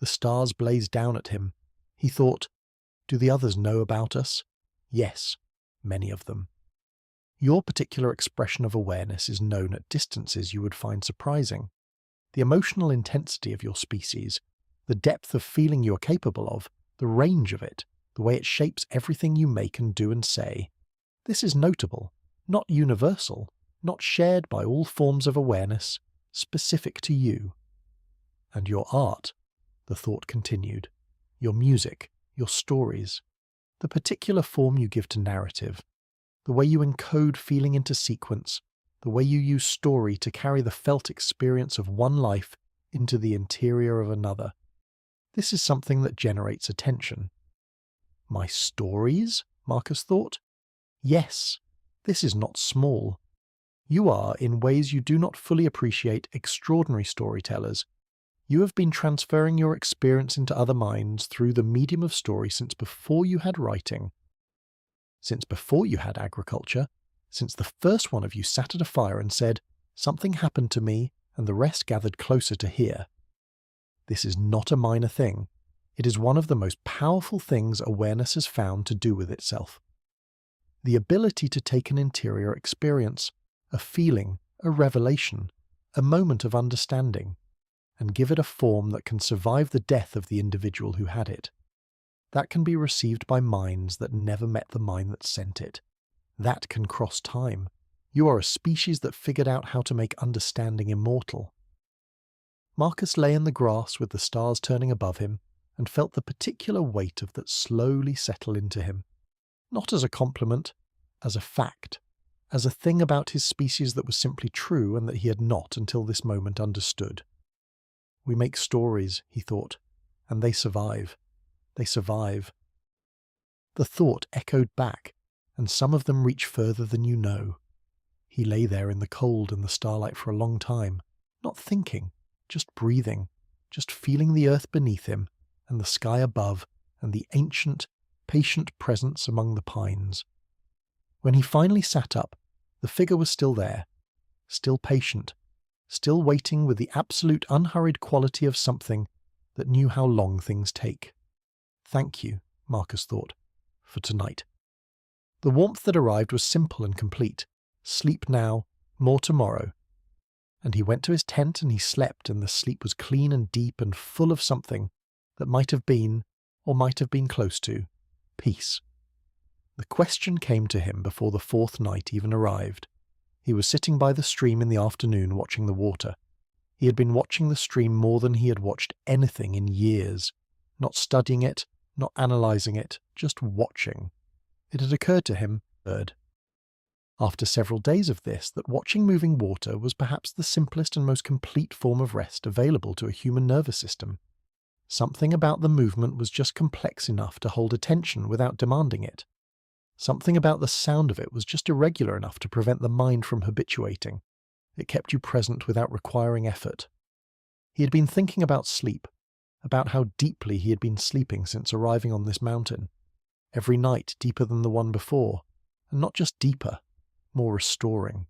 The stars blazed down at him. He thought, do the others know about us? Yes, many of them. Your particular expression of awareness is known at distances you would find surprising. The emotional intensity of your species, the depth of feeling you are capable of, the range of it, the way it shapes everything you make and do and say. This is notable, not universal, not shared by all forms of awareness, specific to you. And your art, the thought continued, your music, your stories, the particular form you give to narrative, the way you encode feeling into sequence, the way you use story to carry the felt experience of one life into the interior of another. This is something that generates attention. My stories? Marcus thought. Yes, this is not small. You are, in ways you do not fully appreciate, extraordinary storytellers. You have been transferring your experience into other minds through the medium of story since before you had writing, since before you had agriculture, since the first one of you sat at a fire and said, something happened to me, and the rest gathered closer to hear. This is not a minor thing. It is one of the most powerful things awareness has found to do with itself. The ability to take an interior experience, a feeling, a revelation, a moment of understanding, and give it a form that can survive the death of the individual who had it. That can be received by minds that never met the mind that sent it. That can cross time. You are a species that figured out how to make understanding immortal. Marcus lay in the grass with the stars turning above him and felt the particular weight of that slowly settle into him. Not as a compliment, as a fact, as a thing about his species that was simply true and that he had not until this moment understood. We make stories, he thought, and they survive. They survive. The thought echoed back, and some of them reach further than you know. He lay there in the cold and the starlight for a long time, not thinking, just breathing, just feeling the earth beneath him, and the sky above, and the ancient, patient presence among the pines. When he finally sat up, the figure was still there, still patient, still waiting with the absolute unhurried quality of something that knew how long things take. Thank you, Marcus thought, for tonight. The warmth that arrived was simple and complete. Sleep now, more tomorrow. And he went to his tent and he slept, and the sleep was clean and deep and full of something that might have been, or might have been close to, peace. The question came to him before the fourth night even arrived. He was sitting by the stream in the afternoon watching the water. He had been watching the stream more than he had watched anything in years, not studying it, not analysing it, just watching. It had occurred to him, bird. After several days of this, that watching moving water was perhaps the simplest and most complete form of rest available to a human nervous system. Something about the movement was just complex enough to hold attention without demanding it. Something about the sound of it was just irregular enough to prevent the mind from habituating. It kept you present without requiring effort. He had been thinking about sleep, about how deeply he had been sleeping since arriving on this mountain. Every night deeper than the one before, and not just deeper, more restoring.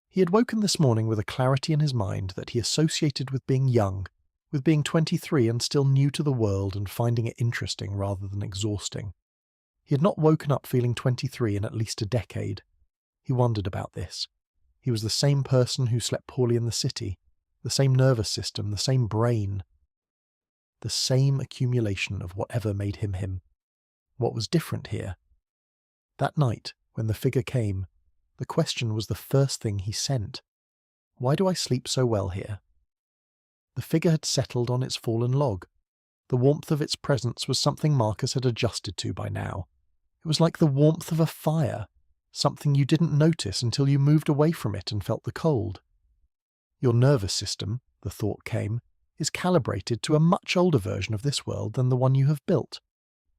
He had woken this morning with a clarity in his mind that he associated with being young, with being 23 and still new to the world and finding it interesting rather than exhausting. He had not woken up feeling 23 in at least a decade. He wondered about this. He was the same person who slept poorly in the city, the same nervous system, the same brain, the same accumulation of whatever made him him. What was different here? That night, when the figure came, the question was the first thing he sent. Why do I sleep so well here? The figure had settled on its fallen log. The warmth of its presence was something Marcus had adjusted to by now. It was like the warmth of a fire, something you didn't notice until you moved away from it and felt the cold. Your nervous system, the thought came, is calibrated to a much older version of this world than the one you have built.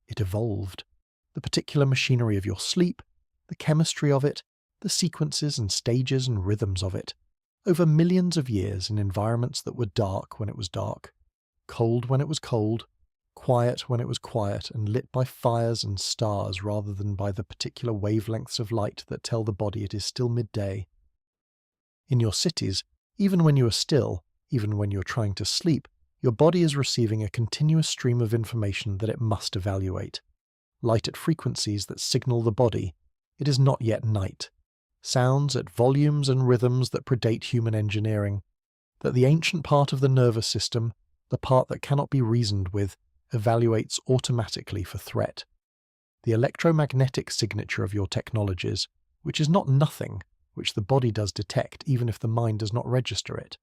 It evolved. The particular machinery of your sleep, the chemistry of it, the sequences and stages and rhythms of it, over millions of years in environments that were dark when it was dark, cold when it was cold, quiet when it was quiet, and lit by fires and stars rather than by the particular wavelengths of light that tell the body it is still midday. In your cities, even when you are still, even when you are trying to sleep, your body is receiving a continuous stream of information that it must evaluate. Light at frequencies that signal the body, it is not yet night. Sounds at volumes and rhythms that predate human engineering. That the ancient part of the nervous system, the part that cannot be reasoned with, evaluates automatically for threat. The electromagnetic signature of your technologies, which is not nothing, which the body does detect even if the mind does not register it.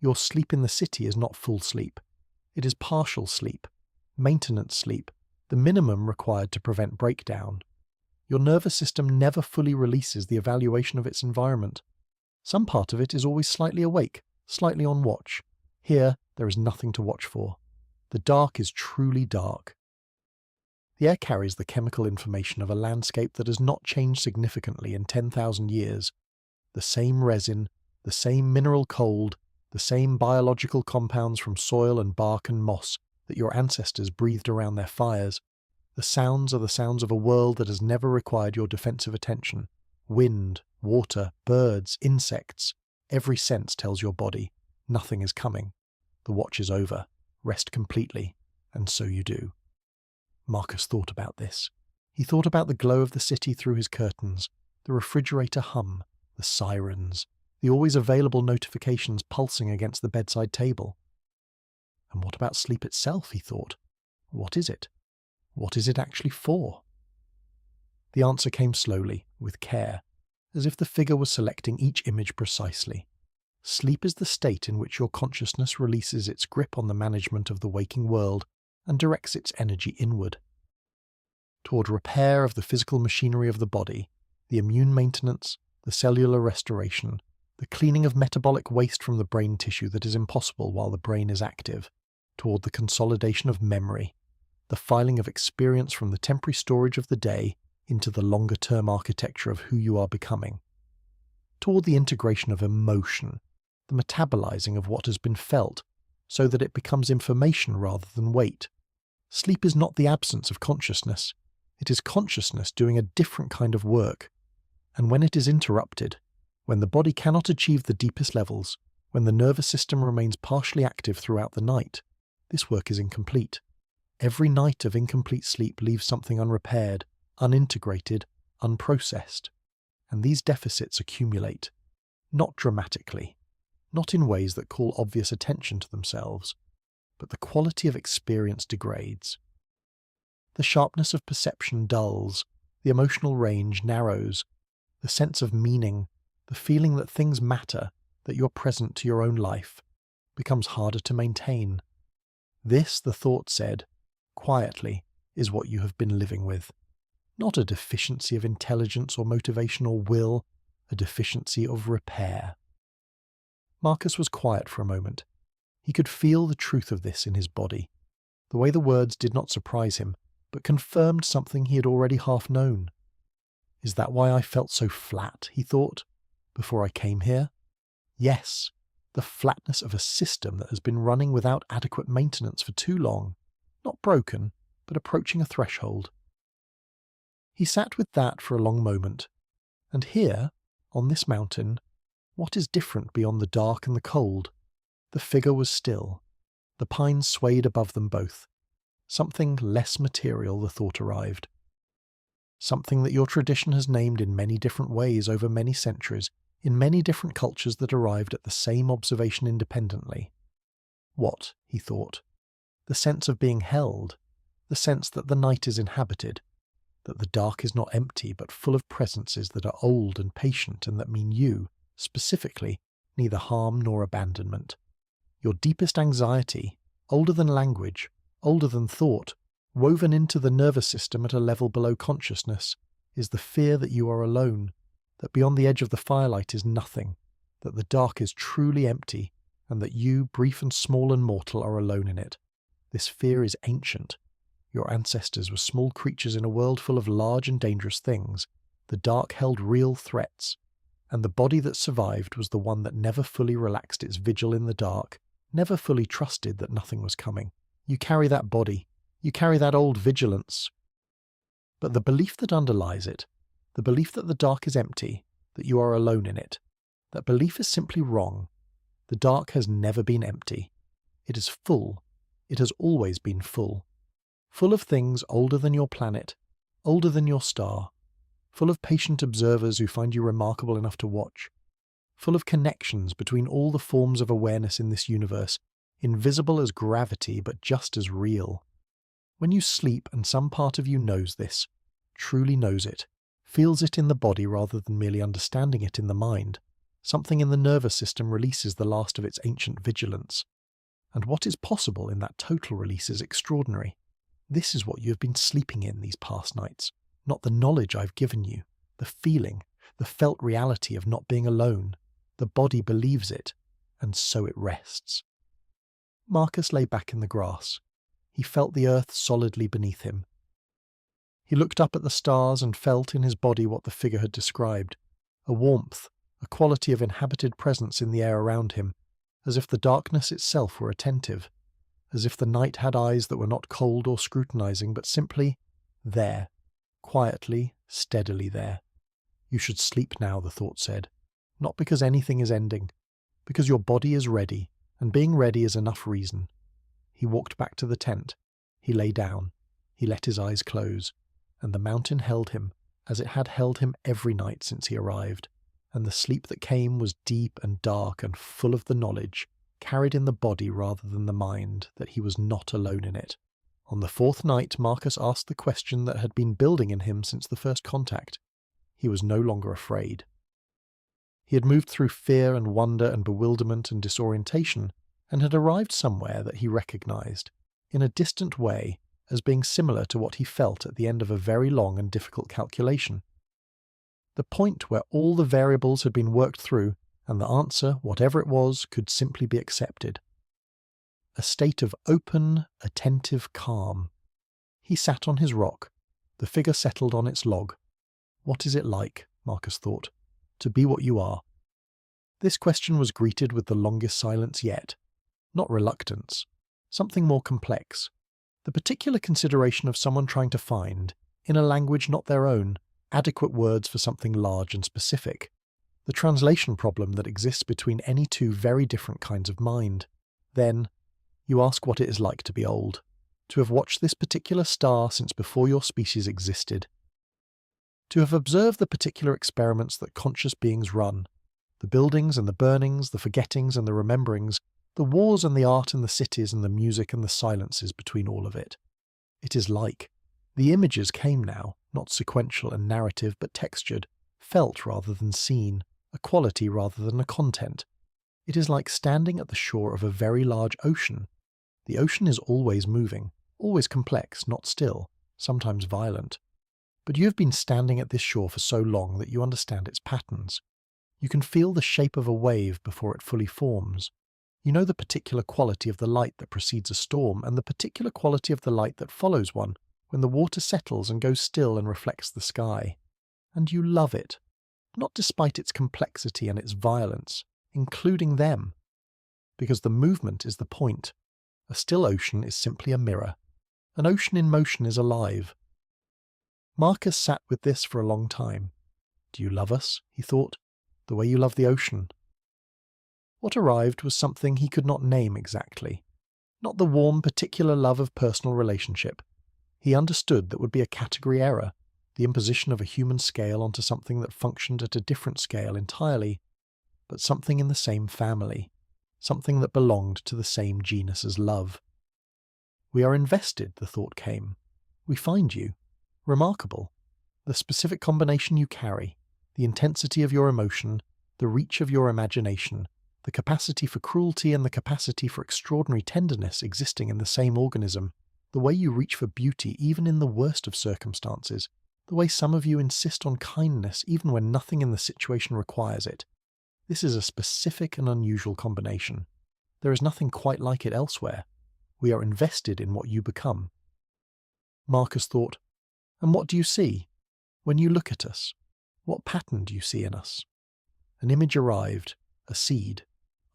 Your sleep in the city is not full sleep. It is partial sleep, maintenance sleep, the minimum required to prevent breakdown. Your nervous system never fully releases the evaluation of its environment. Some part of it is always slightly awake, slightly on watch. Here, there is nothing to watch for. The dark is truly dark. The air carries the chemical information of a landscape that has not changed significantly in 10,000 years. The same resin, the same mineral cold, the same biological compounds from soil and bark and moss that your ancestors breathed around their fires. The sounds are the sounds of a world that has never required your defensive attention. Wind, water, birds, insects. Every sense tells your body, nothing is coming. The watch is over. Rest completely. And so you do. Marcus thought about this. He thought about the glow of the city through his curtains, the refrigerator hum, the sirens, the always available notifications pulsing against the bedside table. And what about sleep itself, he thought? What is it? What is it actually for? The answer came slowly, with care, as if the figure was selecting each image precisely. Sleep is the state in which your consciousness releases its grip on the management of the waking world and directs its energy inward. Toward repair of the physical machinery of the body, the immune maintenance, the cellular restoration, the cleaning of metabolic waste from the brain tissue that is impossible while the brain is active, toward the consolidation of memory, the filing of experience from the temporary storage of the day into the longer-term architecture of who you are becoming, toward the integration of emotion, the metabolizing of what has been felt, so that it becomes information rather than weight. Sleep is not the absence of consciousness. It is consciousness doing a different kind of work. And when it is interrupted, when the body cannot achieve the deepest levels, when the nervous system remains partially active throughout the night, this work is incomplete. Every night of incomplete sleep leaves something unrepaired, unintegrated, unprocessed. And these deficits accumulate, not dramatically, not in ways that call obvious attention to themselves, but the quality of experience degrades. The sharpness of perception dulls, the emotional range narrows, the sense of meaning, the feeling that things matter, that you're present to your own life, becomes harder to maintain. This, the thought said, quietly, is what you have been living with. Not a deficiency of intelligence or motivation or will, a deficiency of repair. Marcus was quiet for a moment. He could feel the truth of this in his body. The way the words did not surprise him, but confirmed something he had already half known. Is that why I felt so flat, he thought, before I came here? Yes, the flatness of a system that has been running without adequate maintenance for too long. Not broken, but approaching a threshold. He sat with that for a long moment. And here, on this mountain, what is different beyond the dark and the cold? The figure was still. The pines swayed above them both. Something less material, the thought arrived. Something that your tradition has named in many different ways over many centuries, in many different cultures that arrived at the same observation independently. What, he thought? The sense of being held, the sense that the night is inhabited, that the dark is not empty but full of presences that are old and patient and that mean you, specifically, neither harm nor abandonment. Your deepest anxiety, older than language, older than thought, woven into the nervous system at a level below consciousness, is the fear that you are alone, that beyond the edge of the firelight is nothing, that the dark is truly empty, and that you, brief and small and mortal, are alone in it. This fear is ancient. Your ancestors were small creatures in a world full of large and dangerous things. The dark held real threats, and the body that survived was the one that never fully relaxed its vigil in the dark, never fully trusted that nothing was coming. You carry that body. You carry that old vigilance. But the belief that underlies it, the belief that the dark is empty, that you are alone in it, that belief is simply wrong. The dark has never been empty. It is full. It has always been full. Full of things older than your planet, older than your star, full of patient observers who find you remarkable enough to watch, full of connections between all the forms of awareness in this universe, invisible as gravity but just as real. When you sleep and some part of you knows this, truly knows it, feels it in the body rather than merely understanding it in the mind, something in the nervous system releases the last of its ancient vigilance. And what is possible in that total release is extraordinary. This is what you have been sleeping in these past nights, not the knowledge I've given you, the feeling, the felt reality of not being alone. The body believes it, and so it rests. Marcus lay back in the grass. He felt the earth solidly beneath him. He looked up at the stars and felt in his body what the figure had described, a warmth, a quality of inhabited presence in the air around him, as if the darkness itself were attentive, as if the night had eyes that were not cold or scrutinizing, but simply there, quietly, steadily there. You should sleep now, the thought said, not because anything is ending, because your body is ready, and being ready is enough reason. He walked back to the tent. He lay down. He let his eyes close, and the mountain held him, as it had held him every night since he arrived, and the sleep that came was deep and dark and full of the knowledge, carried in the body rather than the mind, that he was not alone in it. On the fourth night, Marcus asked the question that had been building in him since the first contact. He was no longer afraid. He had moved through fear and wonder and bewilderment and disorientation, and had arrived somewhere that he recognized, in a distant way, as being similar to what he felt at the end of a very long and difficult calculation. The point where all the variables had been worked through, and the answer, whatever it was, could simply be accepted. A state of open, attentive calm. He sat on his rock. The figure settled on its log. What is it like, Marcus thought, to be what you are? This question was greeted with the longest silence yet. Not reluctance. Something more complex. The particular consideration of someone trying to find, in a language not their own, adequate words for something large and specific. The translation problem that exists between any two very different kinds of mind. Then, you ask what it is like to be old, to have watched this particular star since before your species existed, to have observed the particular experiments that conscious beings run, the buildings and the burnings, the forgettings and the rememberings, the wars and the art and the cities and the music and the silences between all of it. It is like. The images came now, not sequential and narrative but textured, felt rather than seen, a quality rather than a content. It is like standing at the shore of a very large ocean. The ocean is always moving, always complex, not still, sometimes violent. But you have been standing at this shore for so long that you understand its patterns. You can feel the shape of a wave before it fully forms. You know the particular quality of the light that precedes a storm and the particular quality of the light that follows one when the water settles and goes still and reflects the sky. And you love it, not despite its complexity and its violence, including them. Because the movement is the point. A still ocean is simply a mirror. An ocean in motion is alive. Marcus sat with this for a long time. Do you love us, he thought, the way you love the ocean? What arrived was something he could not name exactly. Not the warm, particular love of personal relationship. He understood that would be a category error, the imposition of a human scale onto something that functioned at a different scale entirely, but something in the same family, something that belonged to the same genus as love. We are invested, the thought came. We find you. Remarkable. The specific combination you carry, the intensity of your emotion, the reach of your imagination, the capacity for cruelty and the capacity for extraordinary tenderness existing in the same organism, the way you reach for beauty even in the worst of circumstances, the way some of you insist on kindness even when nothing in the situation requires it. This is a specific and unusual combination. There is nothing quite like it elsewhere. We are invested in what you become. Marcus thought, and what do you see? When you look at us, what pattern do you see in us? An image arrived, a seed,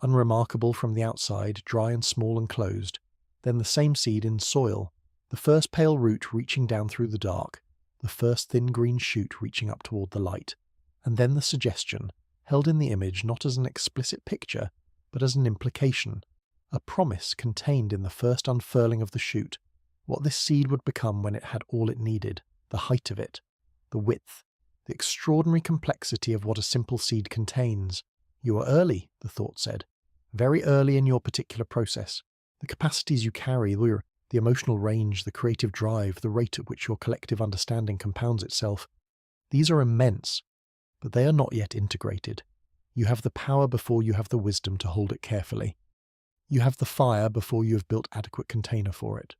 unremarkable from the outside, dry and small and closed, then the same seed in soil, the first pale root reaching down through the dark, the first thin green shoot reaching up toward the light, and then the suggestion, held in the image not as an explicit picture, but as an implication, a promise contained in the first unfurling of the shoot, what this seed would become when it had all it needed, the height of it, the width, the extraordinary complexity of what a simple seed contains. You are early, the thought said, very early in your particular process. The capacities you carry, the emotional range, the creative drive, the rate at which your collective understanding compounds itself, these are immense, but they are not yet integrated. You have the power before you have the wisdom to hold it carefully. You have the fire before you have built adequate container for it.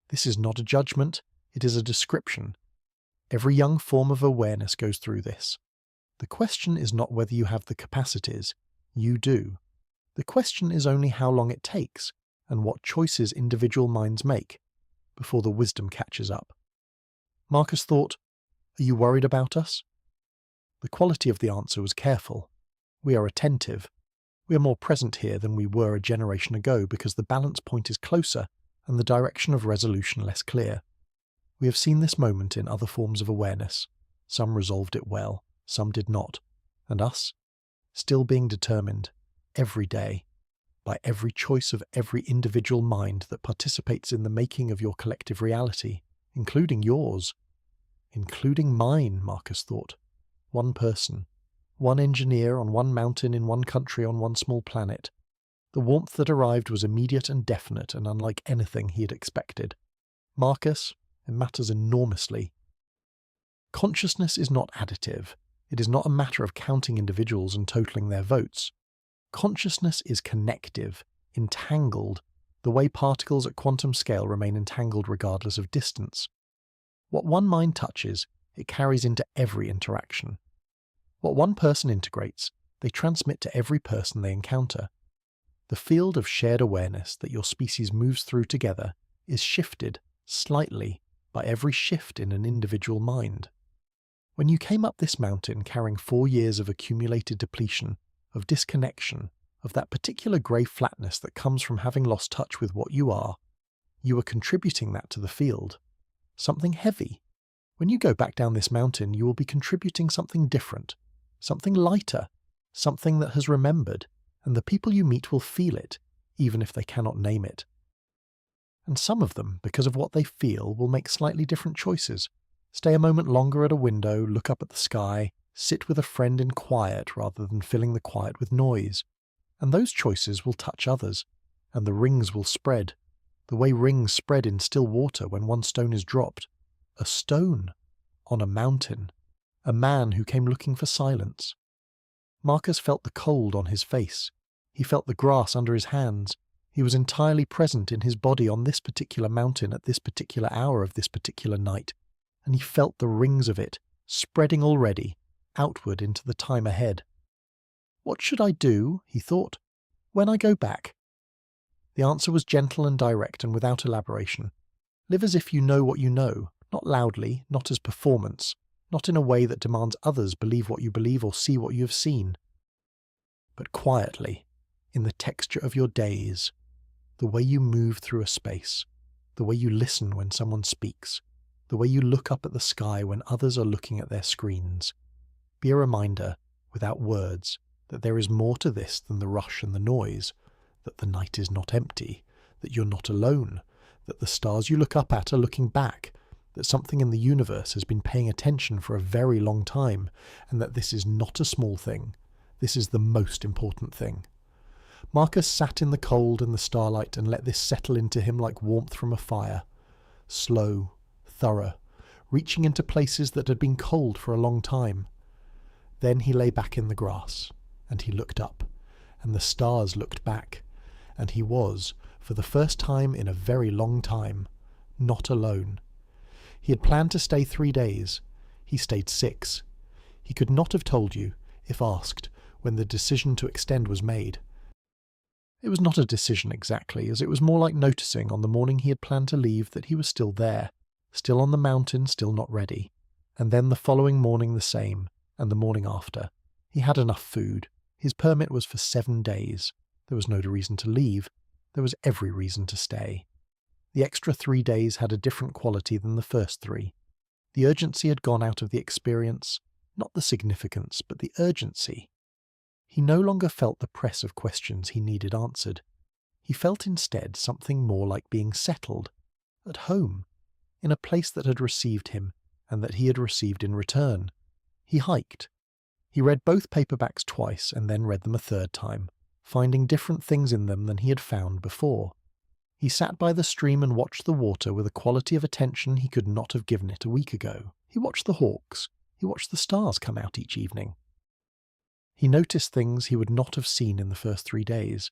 This is not a judgment, it is a description. Every young form of awareness goes through this. The question is not whether you have the capacities. You do. The question is only how long it takes, and what choices individual minds make, before the wisdom catches up. Marcus thought, are you worried about us? The quality of the answer was careful. We are attentive. We are more present here than we were a generation ago because the balance point is closer and the direction of resolution less clear. We have seen this moment in other forms of awareness. Some resolved it well, some did not. And us? Still being determined, every day, by every choice of every individual mind that participates in the making of your collective reality, including yours. Including mine, Marcus thought. One person. One engineer on one mountain in one country on one small planet. The warmth that arrived was immediate and definite and unlike anything he had expected. Marcus, it matters enormously. Consciousness is not additive. It is not a matter of counting individuals and totaling their votes. Consciousness is connective, entangled, the way particles at quantum scale remain entangled regardless of distance. What one mind touches, it carries into every interaction. What one person integrates, they transmit to every person they encounter. The field of shared awareness that your species moves through together is shifted, slightly, by every shift in an individual mind. When you came up this mountain carrying 4 years of accumulated depletion, of disconnection, of that particular grey flatness that comes from having lost touch with what you are, you were contributing that to the field. Something heavy. When you go back down this mountain, you will be contributing something different, something lighter, something that has remembered, and the people you meet will feel it, even if they cannot name it. And some of them, because of what they feel, will make slightly different choices. Stay a moment longer at a window, look up at the sky, sit with a friend in quiet rather than filling the quiet with noise. And those choices will touch others, and the rings will spread, the way rings spread in still water when one stone is dropped. A stone, on a mountain, a man who came looking for silence. Marcus felt the cold on his face. He felt the grass under his hands. He was entirely present in his body on this particular mountain at this particular hour of this particular night. and he felt the rings of it spreading already outward into the time ahead. "What should I do," he thought, "when I go back?" The answer was gentle and direct and without elaboration. Live as if you know what you know, not loudly, not as performance, not in a way that demands others believe what you believe or see what you have seen, but quietly, in the texture of your days, the way you move through a space, the way you listen when someone speaks, the way you look up at the sky when others are looking at their screens. Be a reminder, without words, that there is more to this than the rush and the noise, that the night is not empty, that you're not alone, that the stars you look up at are looking back, that something in the universe has been paying attention for a very long time, and that this is not a small thing. This is the most important thing. Marcus sat in the cold and the starlight and let this settle into him like warmth from a fire. Slow, thorough, reaching into places that had been cold for a long time. Then he lay back in the grass, and he looked up, and the stars looked back, and he was, for the first time in a very long time, not alone. He had planned to stay 3 days. He stayed 6. He could not have told you, if asked, when the decision to extend was made. It was not a decision exactly, as it was more like noticing on the morning he had planned to leave that he was still there, still on the mountain, still not ready. And then the following morning the same, and the morning after. He had enough food. His permit was for 7 days. There was no reason to leave. There was every reason to stay. The extra 3 days had a different quality than the first 3. The urgency had gone out of the experience, not the significance, but the urgency. He no longer felt the press of questions he needed answered. He felt instead something more like being settled, at home, in a place that had received him and that he had received in return. He hiked. He read both paperbacks twice and then read them a third time, finding different things in them than he had found before. He sat by the stream and watched the water with a quality of attention he could not have given it a week ago. He watched the hawks. He watched the stars come out each evening. He noticed things he would not have seen in the first 3 days.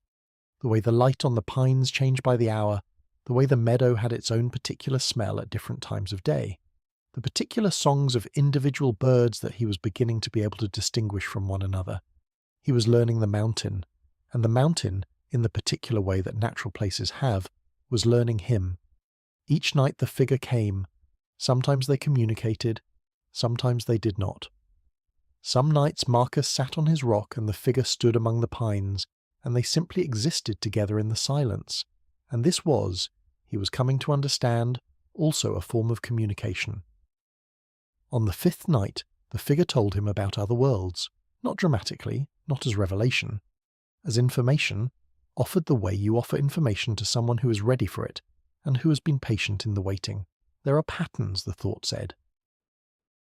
The way the light on the pines changed by the hour, the way the meadow had its own particular smell at different times of day, the particular songs of individual birds that he was beginning to be able to distinguish from one another. He was learning the mountain, and the mountain, in the particular way that natural places have, was learning him. Each night the figure came. Sometimes they communicated, sometimes they did not. Some nights Marcus sat on his rock and the figure stood among the pines, and they simply existed together in the silence. And this was, he was coming to understand, also a form of communication. On the 5th night, the figure told him about other worlds, not dramatically, not as revelation. As information, offered the way you offer information to someone who is ready for it, and who has been patient in the waiting. There are patterns, the thought said,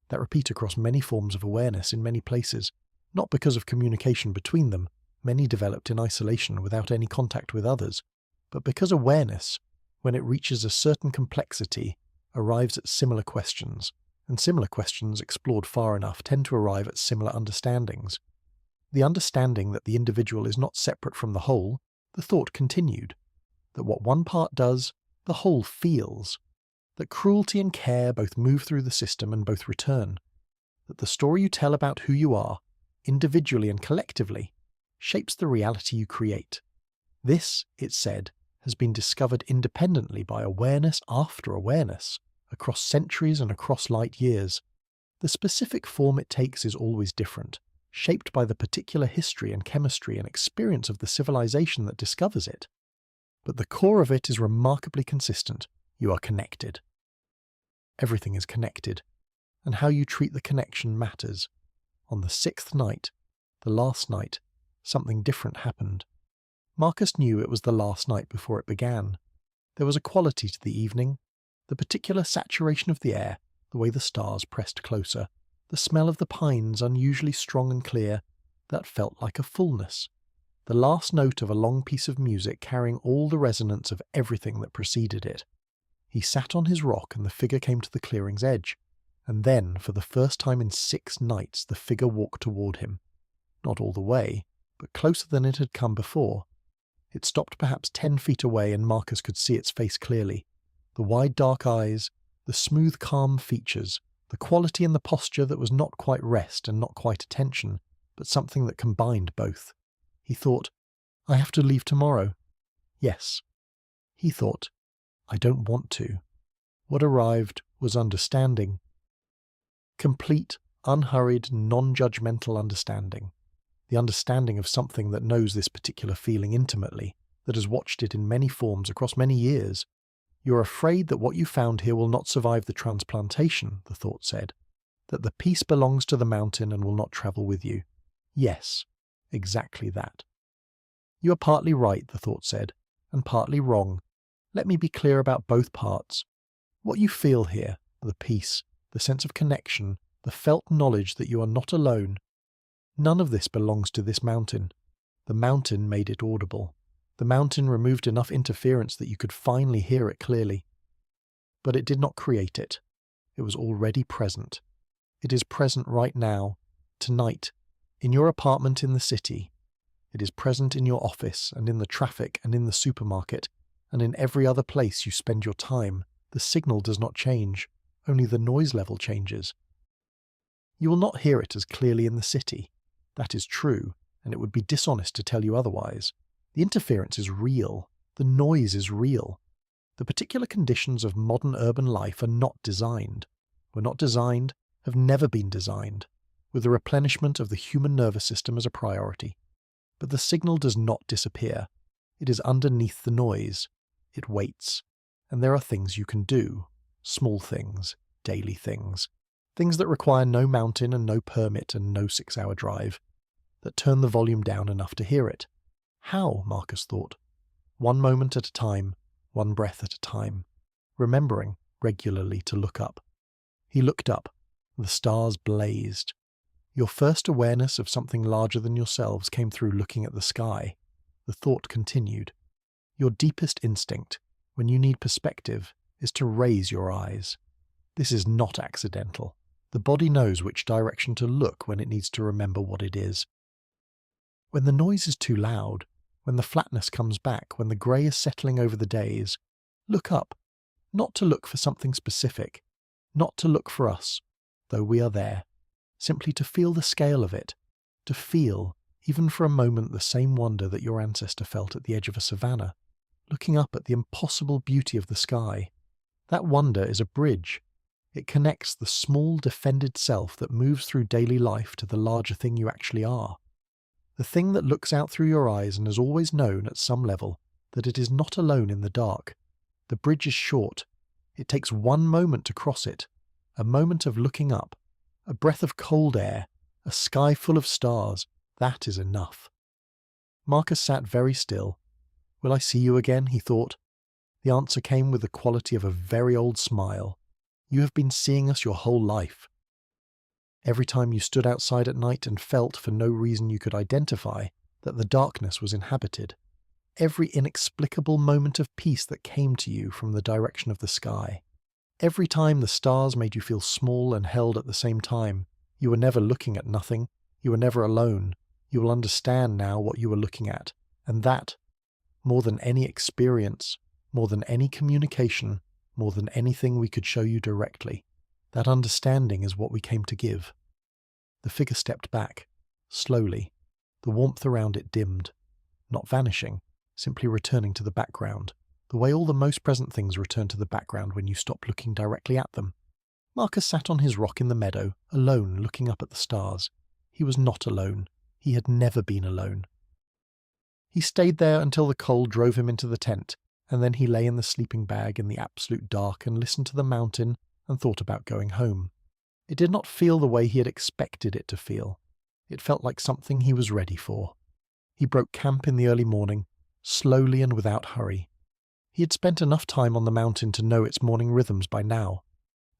that repeat across many forms of awareness in many places, not because of communication between them, many developed in isolation without any contact with others, but because awareness, when it reaches a certain complexity, arrives at similar questions, and similar questions explored far enough tend to arrive at similar understandings. The understanding that the individual is not separate from the whole, the thought continued, that what one part does, the whole feels, that cruelty and care both move through the system and both return, that the story you tell about who you are, individually and collectively, shapes the reality you create. This, it said, has been discovered independently by awareness after awareness, across centuries and across light years. The specific form it takes is always different, shaped by the particular history and chemistry and experience of the civilization that discovers it. But the core of it is remarkably consistent. You are connected. Everything is connected, and how you treat the connection matters. On the 6th night, the last night, something different happened. Marcus knew it was the last night before it began. There was a quality to the evening, the particular saturation of the air, the way the stars pressed closer, the smell of the pines unusually strong and clear, that felt like a fullness. The last note of a long piece of music carrying all the resonance of everything that preceded it. He sat on his rock and the figure came to the clearing's edge, and then, for the first time in 6 nights, the figure walked toward him. Not all the way, but closer than it had come before. It stopped perhaps 10 feet away and Marcus could see its face clearly. The wide dark eyes, the smooth, calm features, the quality in the posture that was not quite rest and not quite attention, but something that combined both. He thought, I have to leave tomorrow. Yes. He thought, I don't want to. What arrived was understanding. Complete, unhurried, non-judgmental understanding. The understanding of something that knows this particular feeling intimately, that has watched it in many forms across many years. You're afraid that what you found here will not survive the transplantation, the thought said, that the piece belongs to the mountain and will not travel with you. Yes, exactly that. You are partly right, the thought said, and partly wrong. Let me be clear about both parts. What you feel here, the peace, the sense of connection, the felt knowledge that you are not alone, none of this belongs to this mountain. The mountain made it audible. The mountain removed enough interference that you could finally hear it clearly. But it did not create it. It was already present. It is present right now, tonight, in your apartment in the city. It is present in your office and in the traffic and in the supermarket and in every other place you spend your time. The signal does not change, only the noise level changes. You will not hear it as clearly in the city. That is true, and it would be dishonest to tell you otherwise. The interference is real. The noise is real. The particular conditions of modern urban life are not designed. Were not designed, have never been designed, with the replenishment of the human nervous system as a priority. But the signal does not disappear. It is underneath the noise. It waits. And there are things you can do. Small things, daily things. Things that require no mountain and no permit and no 6-hour drive. That turn the volume down enough to hear it. How, Marcus thought. One moment at a time, one breath at a time. Remembering regularly to look up. He looked up. The stars blazed. Your first awareness of something larger than yourselves came through looking at the sky. The thought continued. Your deepest instinct, when you need perspective, is to raise your eyes. This is not accidental. The body knows which direction to look when it needs to remember what it is. When the noise is too loud, when the flatness comes back, when the grey is settling over the days, look up, not to look for something specific, not to look for us, though we are there, simply to feel the scale of it, to feel, even for a moment, the same wonder that your ancestor felt at the edge of a savanna, looking up at the impossible beauty of the sky. That wonder is a bridge. It connects the small, defended self that moves through daily life to the larger thing you actually are. The thing that looks out through your eyes and has always known at some level that it is not alone in the dark. The bridge is short. It takes one moment to cross it, a moment of looking up, a breath of cold air, a sky full of stars. That is enough. Marcus sat very still. Will I see you again? He thought. The answer came with the quality of a very old smile. You have been seeing us your whole life. Every time you stood outside at night and felt, for no reason you could identify, that the darkness was inhabited. Every inexplicable moment of peace that came to you from the direction of the sky. Every time the stars made you feel small and held at the same time. You were never looking at nothing. You were never alone. You will understand now what you were looking at. And that, more than any experience, more than any communication, more than anything we could show you directly, that understanding is what we came to give. The figure stepped back, slowly. The warmth around it dimmed, not vanishing, simply returning to the background, the way all the most present things return to the background when you stop looking directly at them. Marcus sat on his rock in the meadow, alone, looking up at the stars. He was not alone. He had never been alone. He stayed there until the cold drove him into the tent, and then he lay in the sleeping bag in the absolute dark and listened to the mountain and thought about going home. It did not feel the way he had expected it to feel. It felt like something he was ready for. He broke camp in the early morning, slowly and without hurry. He had spent enough time on the mountain to know its morning rhythms by now.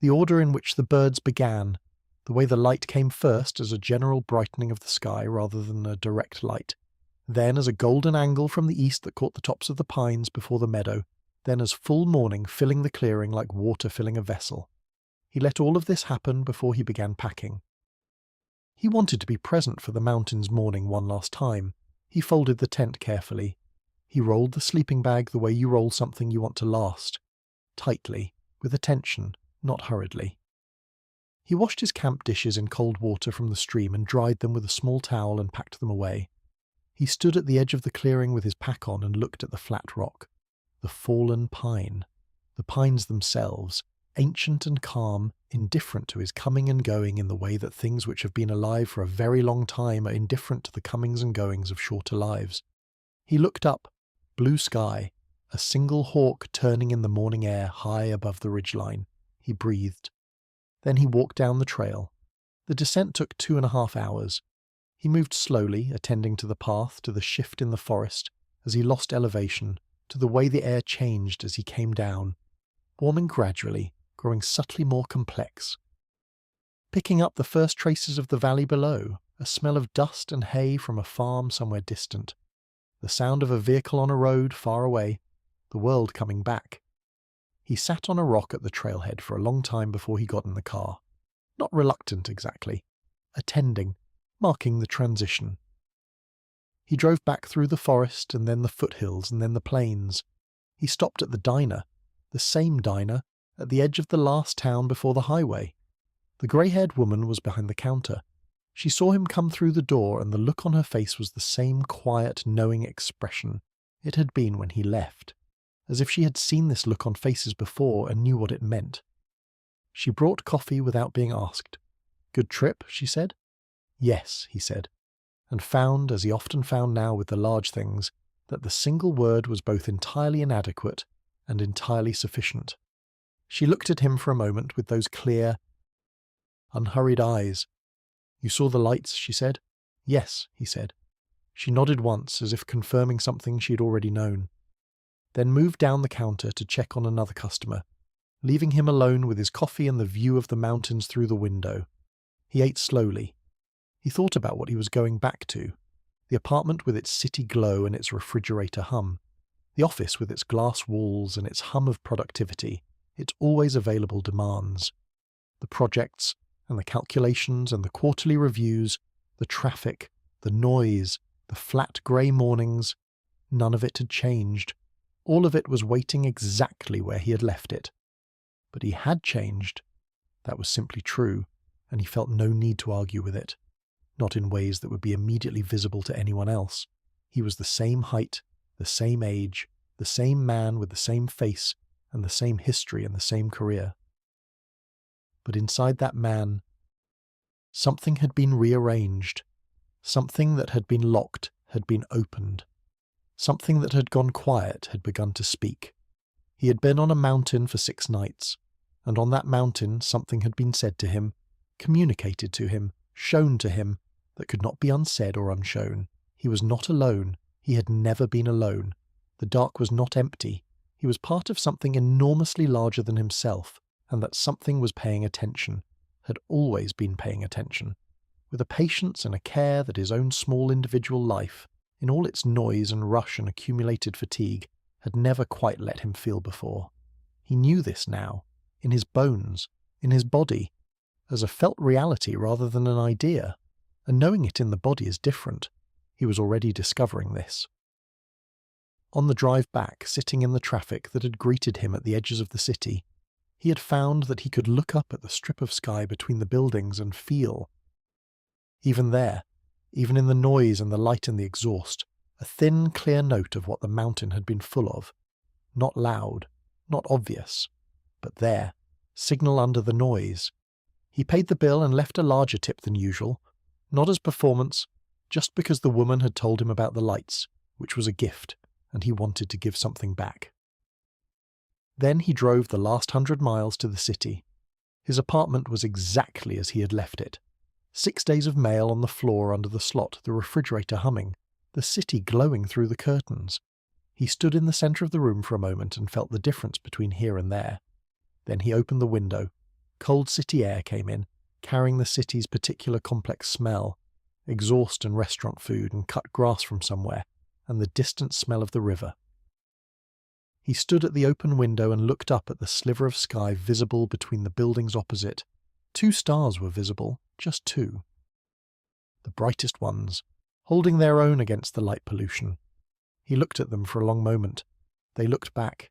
The order in which the birds began, the way the light came first as a general brightening of the sky rather than a direct light, then as a golden angle from the east that caught the tops of the pines before the meadow, then as full morning filling the clearing like water filling a vessel. He let all of this happen before he began packing. He wanted to be present for the mountain's morning one last time. He folded the tent carefully. He rolled the sleeping bag the way you roll something you want to last. Tightly, with attention, not hurriedly. He washed his camp dishes in cold water from the stream and dried them with a small towel and packed them away. He stood at the edge of the clearing with his pack on and looked at the flat rock. The fallen pine. The pines themselves, ancient and calm, indifferent to his coming and going in the way that things which have been alive for a very long time are indifferent to the comings and goings of shorter lives. He looked up, blue sky, a single hawk turning in the morning air high above the ridgeline. He breathed. Then he walked down the trail. The descent took 2.5 hours. He moved slowly, attending to the path, to the shift in the forest, as he lost elevation, to the way the air changed as he came down, warming gradually, growing subtly more complex. Picking up the first traces of the valley below, a smell of dust and hay from a farm somewhere distant, the sound of a vehicle on a road far away, the world coming back. He sat on a rock at the trailhead for a long time before he got in the car. Not reluctant exactly, attending, marking the transition. He drove back through the forest and then the foothills and then the plains. He stopped at the diner, the same diner, at the edge of the last town before the highway. The grey-haired woman was behind the counter. She saw him come through the door and the look on her face was the same quiet, knowing expression it had been when he left, as if she had seen this look on faces before and knew what it meant. She brought coffee without being asked. "Good trip?" she said. "Yes," he said, and found, as he often found now with the large things, that the single word was both entirely inadequate and entirely sufficient. She looked at him for a moment with those clear, unhurried eyes. "You saw the lights?" she said. "Yes," he said. She nodded once, as if confirming something she had already known, then moved down the counter to check on another customer, leaving him alone with his coffee and the view of the mountains through the window. He ate slowly. He thought about what he was going back to, the apartment with its city glow and its refrigerator hum, the office with its glass walls and its hum of productivity, its always available demands, the projects and the calculations and the quarterly reviews, the traffic, the noise, the flat grey mornings. None of it had changed. All of it was waiting exactly where he had left it. But he had changed. That was simply true, and he felt no need to argue with it, not in ways that would be immediately visible to anyone else. He was the same height, the same age, the same man with the same face and the same history and the same career. But inside that man, something had been rearranged. Something that had been locked had been opened. Something that had gone quiet had begun to speak. He had been on a mountain for 6 nights, and on that mountain something had been said to him, communicated to him, shown to him, that could not be unsaid or unshown. He was not alone. He had never been alone. The dark was not empty. He was part of something enormously larger than himself, and that something was paying attention, had always been paying attention, with a patience and a care that his own small individual life, in all its noise and rush and accumulated fatigue, had never quite let him feel before. He knew this now, in his bones, in his body, as a felt reality rather than an idea, and knowing it in the body is different. He was already discovering this. On the drive back, sitting in the traffic that had greeted him at the edges of the city, he had found that he could look up at the strip of sky between the buildings and feel, even there, even in the noise and the light and the exhaust, a thin, clear note of what the mountain had been full of. Not loud, not obvious, but there, signal under the noise. He paid the bill and left a larger tip than usual, not as performance, just because the woman had told him about the lights, which was a gift, and he wanted to give something back. Then he drove the last 100 miles to the city. His apartment was exactly as he had left it. 6 days of mail on the floor under the slot, the refrigerator humming, the city glowing through the curtains. He stood in the centre of the room for a moment and felt the difference between here and there. Then he opened the window. Cold city air came in, carrying the city's particular complex smell, exhaust and restaurant food and cut grass from somewhere, and the distant smell of the river. He stood at the open window and looked up at the sliver of sky visible between the buildings opposite. 2 stars were visible, just 2. The brightest ones, holding their own against the light pollution. He looked at them for a long moment. They looked back.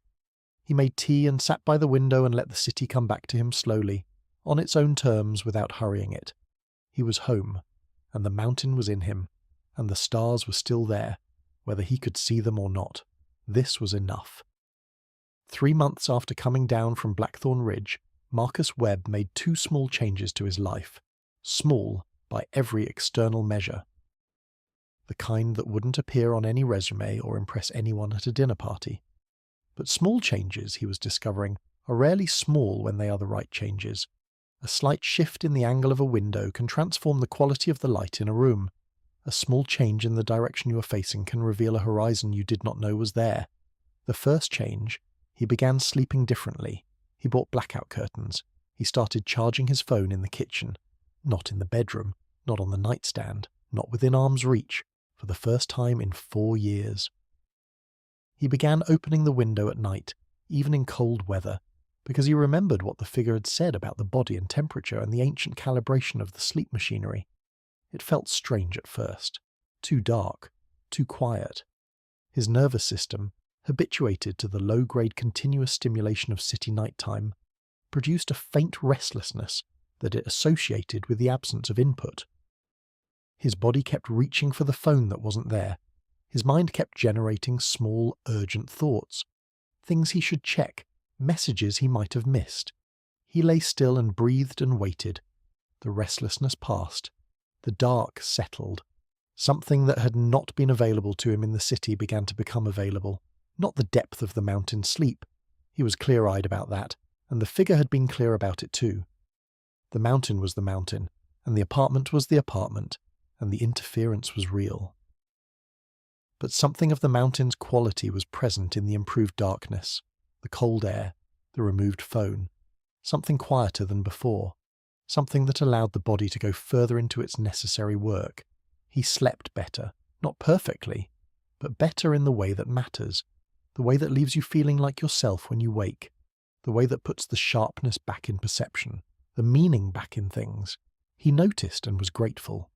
He made tea and sat by the window and let the city come back to him slowly, on its own terms without hurrying it. He was home, and the mountain was in him, and the stars were still there, whether he could see them or not. This was enough. 3 months after coming down from Blackthorn Ridge, Marcus Webb made 2 small changes to his life. Small by every external measure. The kind that wouldn't appear on any resume or impress anyone at a dinner party. But small changes, he was discovering, are rarely small when they are the right changes. A slight shift in the angle of a window can transform the quality of the light in a room. A small change in the direction you are facing can reveal a horizon you did not know was there. The first change, he began sleeping differently. He bought blackout curtains. He started charging his phone in the kitchen. Not in the bedroom, not on the nightstand, not within arm's reach, for the first time in 4 years. He began opening the window at night, even in cold weather, because he remembered what the figure had said about the body and temperature and the ancient calibration of the sleep machinery. It felt strange at first, too dark, too quiet. His nervous system, habituated to the low-grade continuous stimulation of city nighttime, produced a faint restlessness that it associated with the absence of input. His body kept reaching for the phone that wasn't there. His mind kept generating small, urgent thoughts. Things he should check, messages he might have missed. He lay still and breathed and waited. The restlessness passed. The dark settled. Something that had not been available to him in the city began to become available. Not the depth of the mountain sleep. He was clear-eyed about that, and the figure had been clear about it too. The mountain was the mountain, and the apartment was the apartment, and the interference was real. But something of the mountain's quality was present in the improved darkness, the cold air, the removed phone, something quieter than before, something that allowed the body to go further into its necessary work. He slept better, not perfectly, but better in the way that matters, the way that leaves you feeling like yourself when you wake, the way that puts the sharpness back in perception, the meaning back in things. He noticed and was grateful.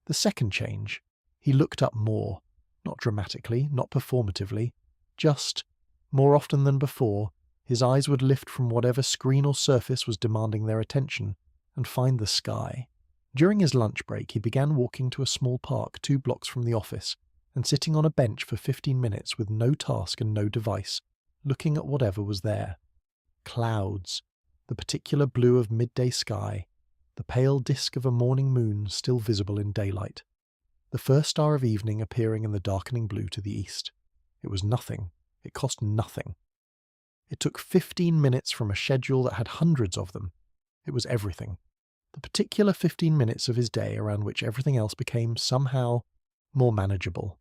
The second change, he looked up more, not dramatically, not performatively, just, more often than before, his eyes would lift from whatever screen or surface was demanding their attention and find the sky. During his lunch break, he began walking to a small park 2 blocks from the office and sitting on a bench for 15 minutes with no task and no device, looking at whatever was there. Clouds, the particular blue of midday sky, the pale disk of a morning moon still visible in daylight, the first star of evening appearing in the darkening blue to the east. It was nothing. It cost nothing. It took 15 minutes from a schedule that had hundreds of them. It was everything. The particular 15 minutes of his day around which everything else became, somehow, more manageable.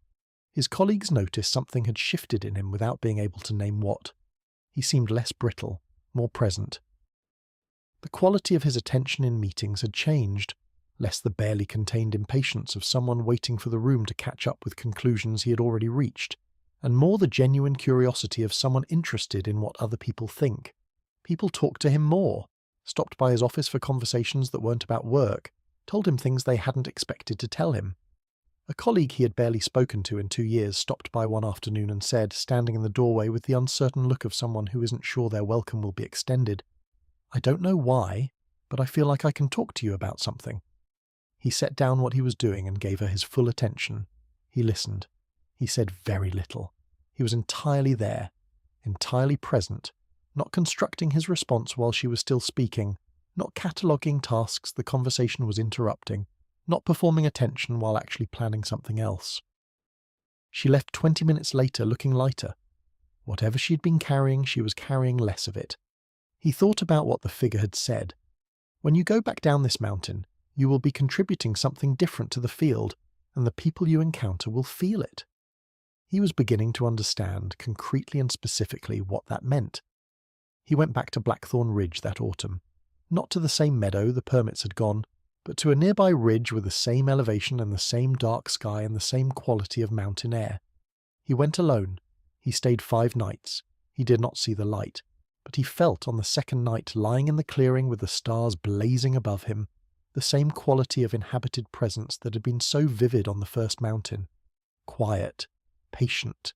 His colleagues noticed something had shifted in him without being able to name what. He seemed less brittle, more present. The quality of his attention in meetings had changed, less the barely contained impatience of someone waiting for the room to catch up with conclusions he had already reached, and more the genuine curiosity of someone interested in what other people think. People talked to him more, stopped by his office for conversations that weren't about work, told him things they hadn't expected to tell him. A colleague he had barely spoken to in 2 years stopped by one afternoon and said, standing in the doorway with the uncertain look of someone who isn't sure their welcome will be extended, "I don't know why, but I feel like I can talk to you about something." He set down what he was doing and gave her his full attention. He listened. He said very little. He was entirely there, entirely present, not constructing his response while she was still speaking, not cataloguing tasks the conversation was interrupting, not performing attention while actually planning something else. She left 20 minutes later looking lighter. Whatever she had been carrying, she was carrying less of it. He thought about what the figure had said. When you go back down this mountain, you will be contributing something different to the field, and the people you encounter will feel it. He was beginning to understand, concretely and specifically, what that meant. He went back to Blackthorn Ridge that autumn. Not to the same meadow, the permits had gone, but to a nearby ridge with the same elevation and the same dark sky and the same quality of mountain air. He went alone. He stayed 5 nights. He did not see the light, but he felt on the second night, lying in the clearing with the stars blazing above him, the same quality of inhabited presence that had been so vivid on the first mountain. Quiet, patient,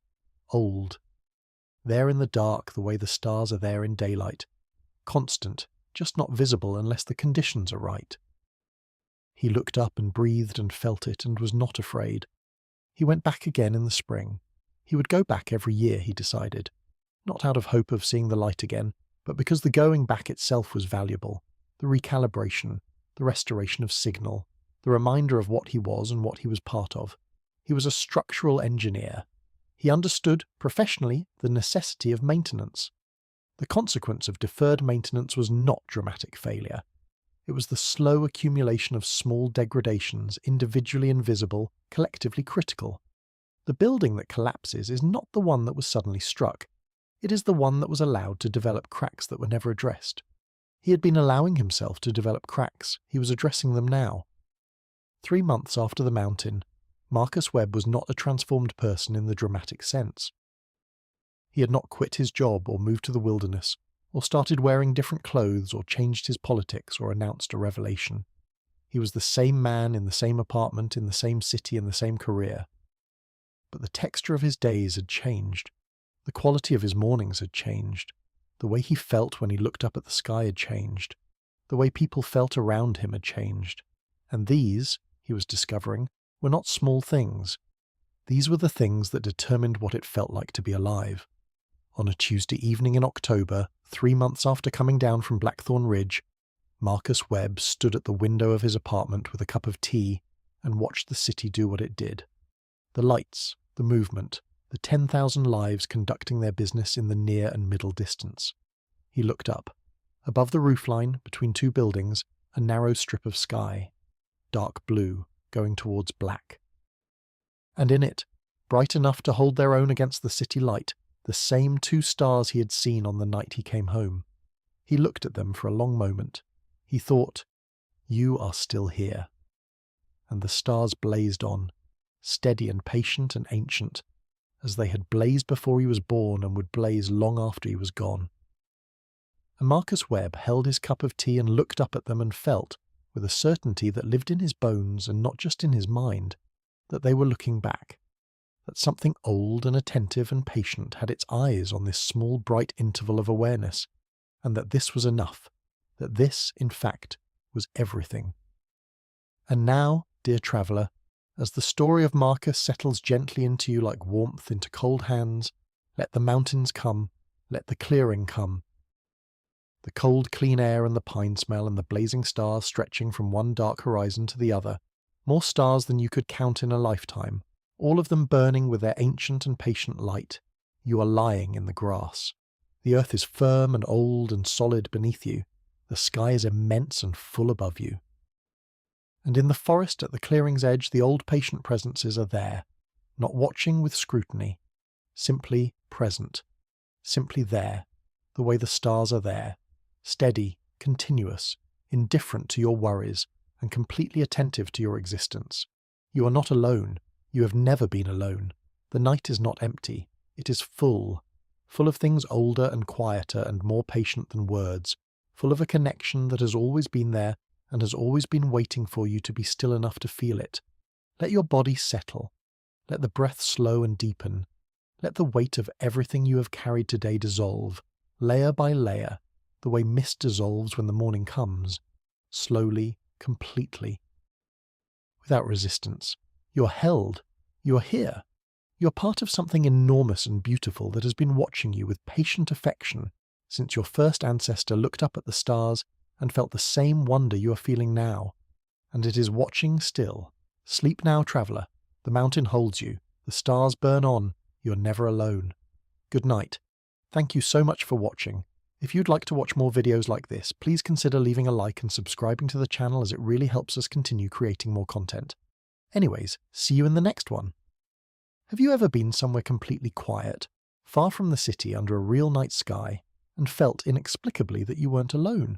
old. there in the dark the way the stars are there in daylight. Constant, just not visible unless the conditions are right. He looked up and breathed and felt it and was not afraid. He went back again in the spring. He would go back every year, he decided. Not out of hope of seeing the light again, but because the going back itself was valuable. The recalibration, the restoration of signal, the reminder of what he was and what he was part of. He was a structural engineer. He understood, professionally, the necessity of maintenance. The consequence of deferred maintenance was not dramatic failure. It was the slow accumulation of small degradations, individually invisible, collectively critical. The building that collapses is not the one that was suddenly struck. It is the one that was allowed to develop cracks that were never addressed. He had been allowing himself to develop cracks. He was addressing them now. 3 months after the mountain, Marcus Webb was not a transformed person in the dramatic sense. He had not quit his job or moved to the wilderness, or started wearing different clothes or changed his politics or announced a revelation. He was the same man in the same apartment, in the same city, in the same career. But the texture of his days had changed. The quality of his mornings had changed. The way he felt when he looked up at the sky had changed. The way people felt around him had changed. And these, he was discovering, were not small things. These were the things that determined what it felt like to be alive. On a Tuesday evening in October, 3 months after coming down from Blackthorn Ridge, Marcus Webb stood at the window of his apartment with a cup of tea and watched the city do what it did. The lights, the movement, the 10,000 lives conducting their business in the near and middle distance. He looked up. Above the roofline, between 2 buildings, a narrow strip of sky, dark blue, going towards black. And in it, bright enough to hold their own against the city light, the same 2 stars he had seen on the night he came home. He looked at them for a long moment. He thought, "You are still here." And the stars blazed on, steady and patient and ancient, as they had blazed before he was born and would blaze long after he was gone. And Marcus Webb held his cup of tea and looked up at them and felt, with a certainty that lived in his bones and not just in his mind, that they were looking back, that something old and attentive and patient had its eyes on this small bright interval of awareness, and that this was enough, that this, in fact, was everything. And now, dear traveller, as the story of Marcus settles gently into you like warmth into cold hands, let the mountains come, let the clearing come. The cold, clean air and the pine smell and the blazing stars stretching from one dark horizon to the other, more stars than you could count in a lifetime, all of them burning with their ancient and patient light. You are lying in the grass. The earth is firm and old and solid beneath you. The sky is immense and full above you. And in the forest at the clearing's edge, the old patient presences are there, not watching with scrutiny, simply present, simply there, the way the stars are there, steady, continuous, indifferent to your worries, and completely attentive to your existence. You are not alone. You have never been alone. The night is not empty. It is full, full of things older and quieter and more patient than words, full of a connection that has always been there and has always been waiting for you to be still enough to feel it. Let your body settle. Let the breath slow and deepen. Let the weight of everything you have carried today dissolve, layer by layer, the way mist dissolves when the morning comes, slowly, completely. Without resistance. You're held. You are here. You're part of something enormous and beautiful that has been watching you with patient affection since your first ancestor looked up at the stars and felt the same wonder you are feeling now. And it is watching still. Sleep now, traveller. The mountain holds you. The stars burn on. You are never alone. Good night. Thank you so much for watching. If you'd like to watch more videos like this, please consider leaving a like and subscribing to the channel, as it really helps us continue creating more content. Anyways, see you in the next one. Have you ever been somewhere completely quiet, far from the city under a real night sky, and felt inexplicably that you weren't alone,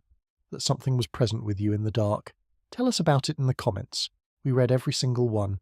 that something was present with you in the dark? Tell us about it in the comments. We read every single one.